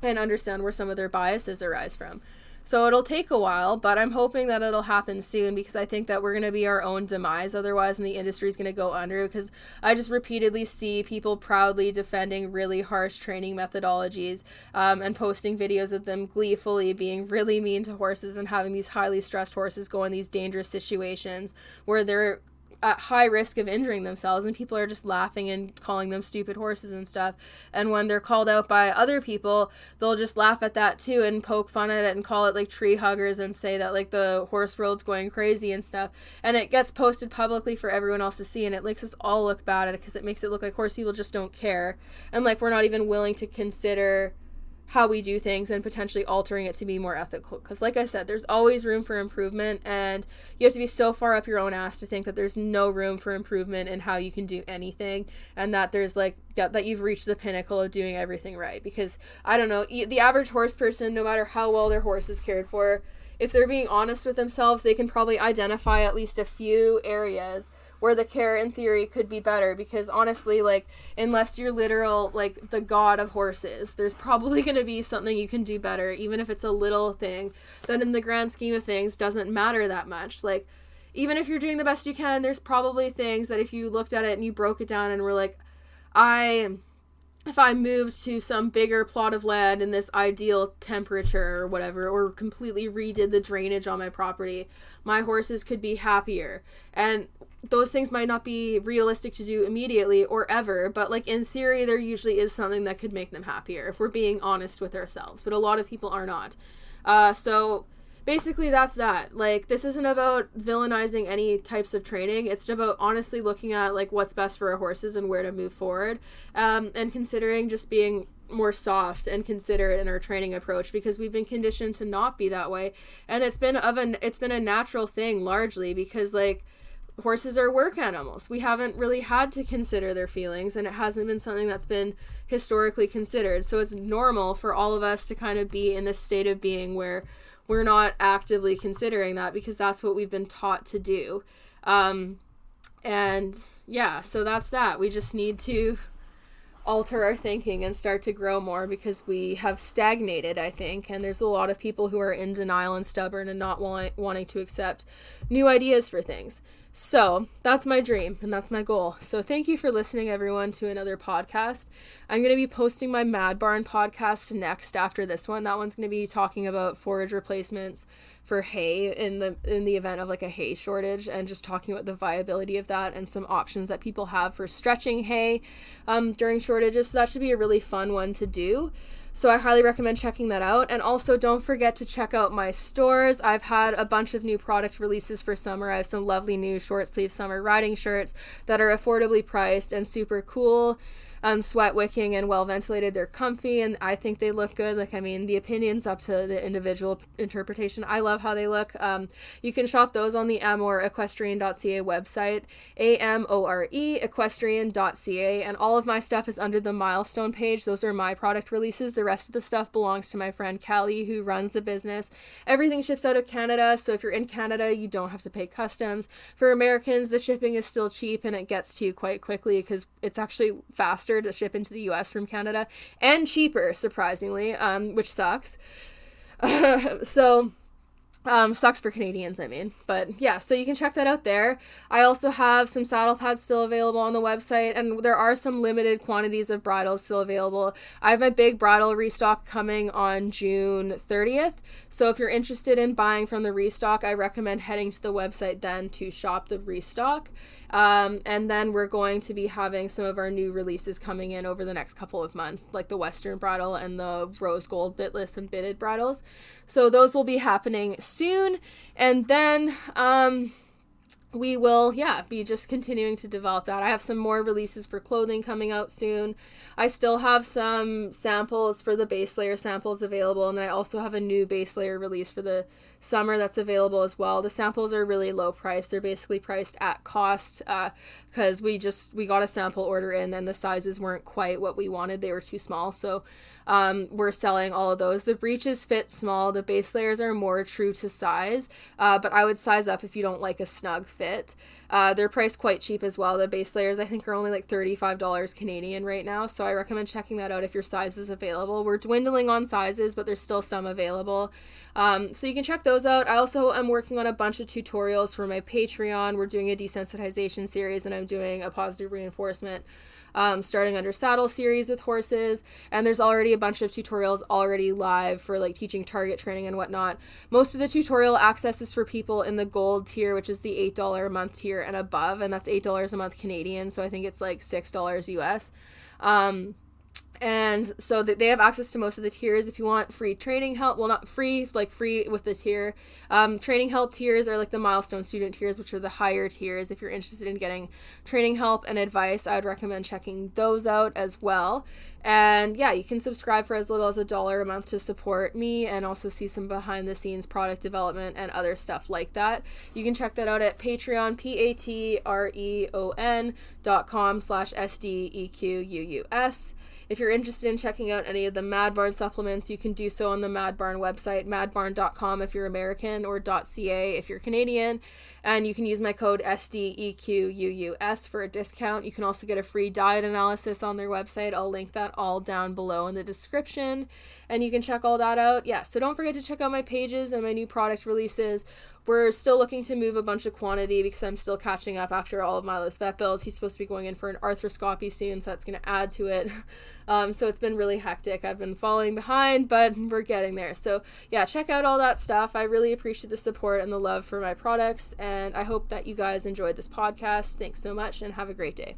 understand where some of their biases arise from. So it'll take a while, but I'm hoping that it'll happen soon, because I think that we're going to be our own demise otherwise, and the industry is going to go under, because I just repeatedly see people proudly defending really harsh training methodologies, and posting videos of them gleefully being really mean to horses and having these highly stressed horses go in these dangerous situations where they're at high risk of injuring themselves, and people are just laughing and calling them stupid horses and stuff. And when they're called out by other people, they'll just laugh at that too and poke fun at it and call it like tree huggers and say that like the horse world's going crazy and stuff. And it gets posted publicly for everyone else to see, and it makes us all look bad at it, because it makes it look like horse people just don't care, and like we're not even willing to consider how we do things and potentially altering it to be more ethical. Because like I said, there's always room for improvement, and you have to be so far up your own ass to think that there's no room for improvement in how you can do anything, and that there's like that you've reached the pinnacle of doing everything right. Because I don't know, the average horse person, no matter how well their horse is cared for, if they're being honest with themselves, they can probably identify at least a few areas where the care in theory could be better. Because honestly, like, unless you're literal like the god of horses, there's probably going to be something you can do better, even if it's a little thing that in the grand scheme of things doesn't matter that much. Like, even if you're doing the best you can, there's probably things that if you looked at it and you broke it down and were like, if I moved to some bigger plot of land in this ideal temperature or whatever, or completely redid the drainage on my property, my horses could be happier. And those things might not be realistic to do immediately or ever, but like in theory, there usually is something that could make them happier if we're being honest with ourselves. But a lot of people are not. So basically that's that. Like, this isn't about villainizing any types of training. It's about honestly looking at like what's best for our horses and where to move forward, and considering just being more soft and considerate in our training approach, because we've been conditioned to not be that way. And it's been a natural thing largely because like horses are work animals. We haven't really had to consider their feelings, and it hasn't been something that's been historically considered. So it's normal for all of us to kind of be in this state of being where we're not actively considering that, because that's what we've been taught to do. And yeah, so that's that. We just need to alter our thinking and start to grow more, because we have stagnated, I think, and there's a lot of people who are in denial and stubborn and not wanting to accept new ideas for things. So that's my dream and that's my goal. So thank you for listening, everyone, to another podcast. I'm going to be posting my Mad Barn podcast next after this one. That one's going to be talking about forage replacements for hay in the event of like a hay shortage, and just talking about the viability of that and some options that people have for stretching hay during shortages. So that should be a really fun one to do. So I highly recommend checking that out. And also don't forget to check out my stores. I've had a bunch of new product releases for summer. I have some lovely new short sleeve summer riding shirts that are affordably priced and super cool. sweat wicking and well ventilated. They're comfy and I think they look good. Like, I mean, the opinion's up to the individual interpretation. I love how they look. You can shop those on the amoreequestrian.ca website, AMORE equestrian.ca, and all of my stuff is under the Milestone page. Those are my product releases. The rest of the stuff belongs to my friend Callie, who runs the business. Everything ships out of Canada, so if you're in Canada, you don't have to pay customs. For Americans, the shipping is still cheap and it gets to you quite quickly because it's actually faster to ship into the US from Canada and cheaper, surprisingly, which sucks. Sucks for Canadians, I mean. But yeah, so you can check that out there. I also have some saddle pads still available on the website, and there are some limited quantities of bridles still available. I have my big bridle restock coming on June 30th. So if you're interested in buying from the restock, I recommend heading to the website then to shop the restock. And then we're going to be having some of our new releases coming in over the next couple of months, like the Western bridle and the rose gold bitless and bitted bridles. So those will be happening soon. And then, we will, be just continuing to develop that. I have some more releases for clothing coming out soon. I still have some samples for the base layer samples available, and then I also have a new base layer release for the summer that's available as well. The samples are really low price. They're basically priced at cost because we got a sample order in and the sizes weren't quite what we wanted. They were too small, so we're selling all of those. The breeches fit small. The base layers are more true to size, but I would size up if you don't like a snug fit. They're priced quite cheap as well. The base layers I think are only like $35 Canadian right now, so I recommend checking that out if your size is available. We're dwindling on sizes, but there's still some available. So you can check those out. I also am working on a bunch of tutorials for my Patreon. We're doing a desensitization series and I'm doing a positive reinforcement starting under saddle series with horses, and there's already a bunch of tutorials already live for like teaching target training and whatnot. Most of the tutorial access is for people in the gold tier, which is the $8 a month tier and above, and that's $8 a month Canadian, so I think it's like $6 US. And so they have access to most of the tiers. If you want free training help, well, not free, like free with the tier. Training help tiers are like the Milestone student tiers, which are the higher tiers. If you're interested in getting training help and advice, I would recommend checking those out as well. And yeah, you can subscribe for as little as $1 a month to support me and also see some behind the scenes product development and other stuff like that. You can check that out at Patreon, patreon.com/SDEQUUS. If you're interested in checking out any of the Mad Barn supplements, you can do so on the Mad Barn website, madbarn.com if you're American, or .ca if you're Canadian. And you can use my code SDEQUUS for a discount. You can also get a free diet analysis on their website. I'll link that all down below in the description, and you can check all that out. Yeah, so don't forget to check out my pages and my new product releases. We're still looking to move a bunch of quantity because I'm still catching up after all of Milo's vet bills. He's supposed to be going in for an arthroscopy soon, so that's going to add to it. So it's been really hectic. I've been falling behind, but we're getting there. So yeah, check out all that stuff. I really appreciate the support and the love for my products, and I hope that you guys enjoyed this podcast. Thanks so much, and have a great day.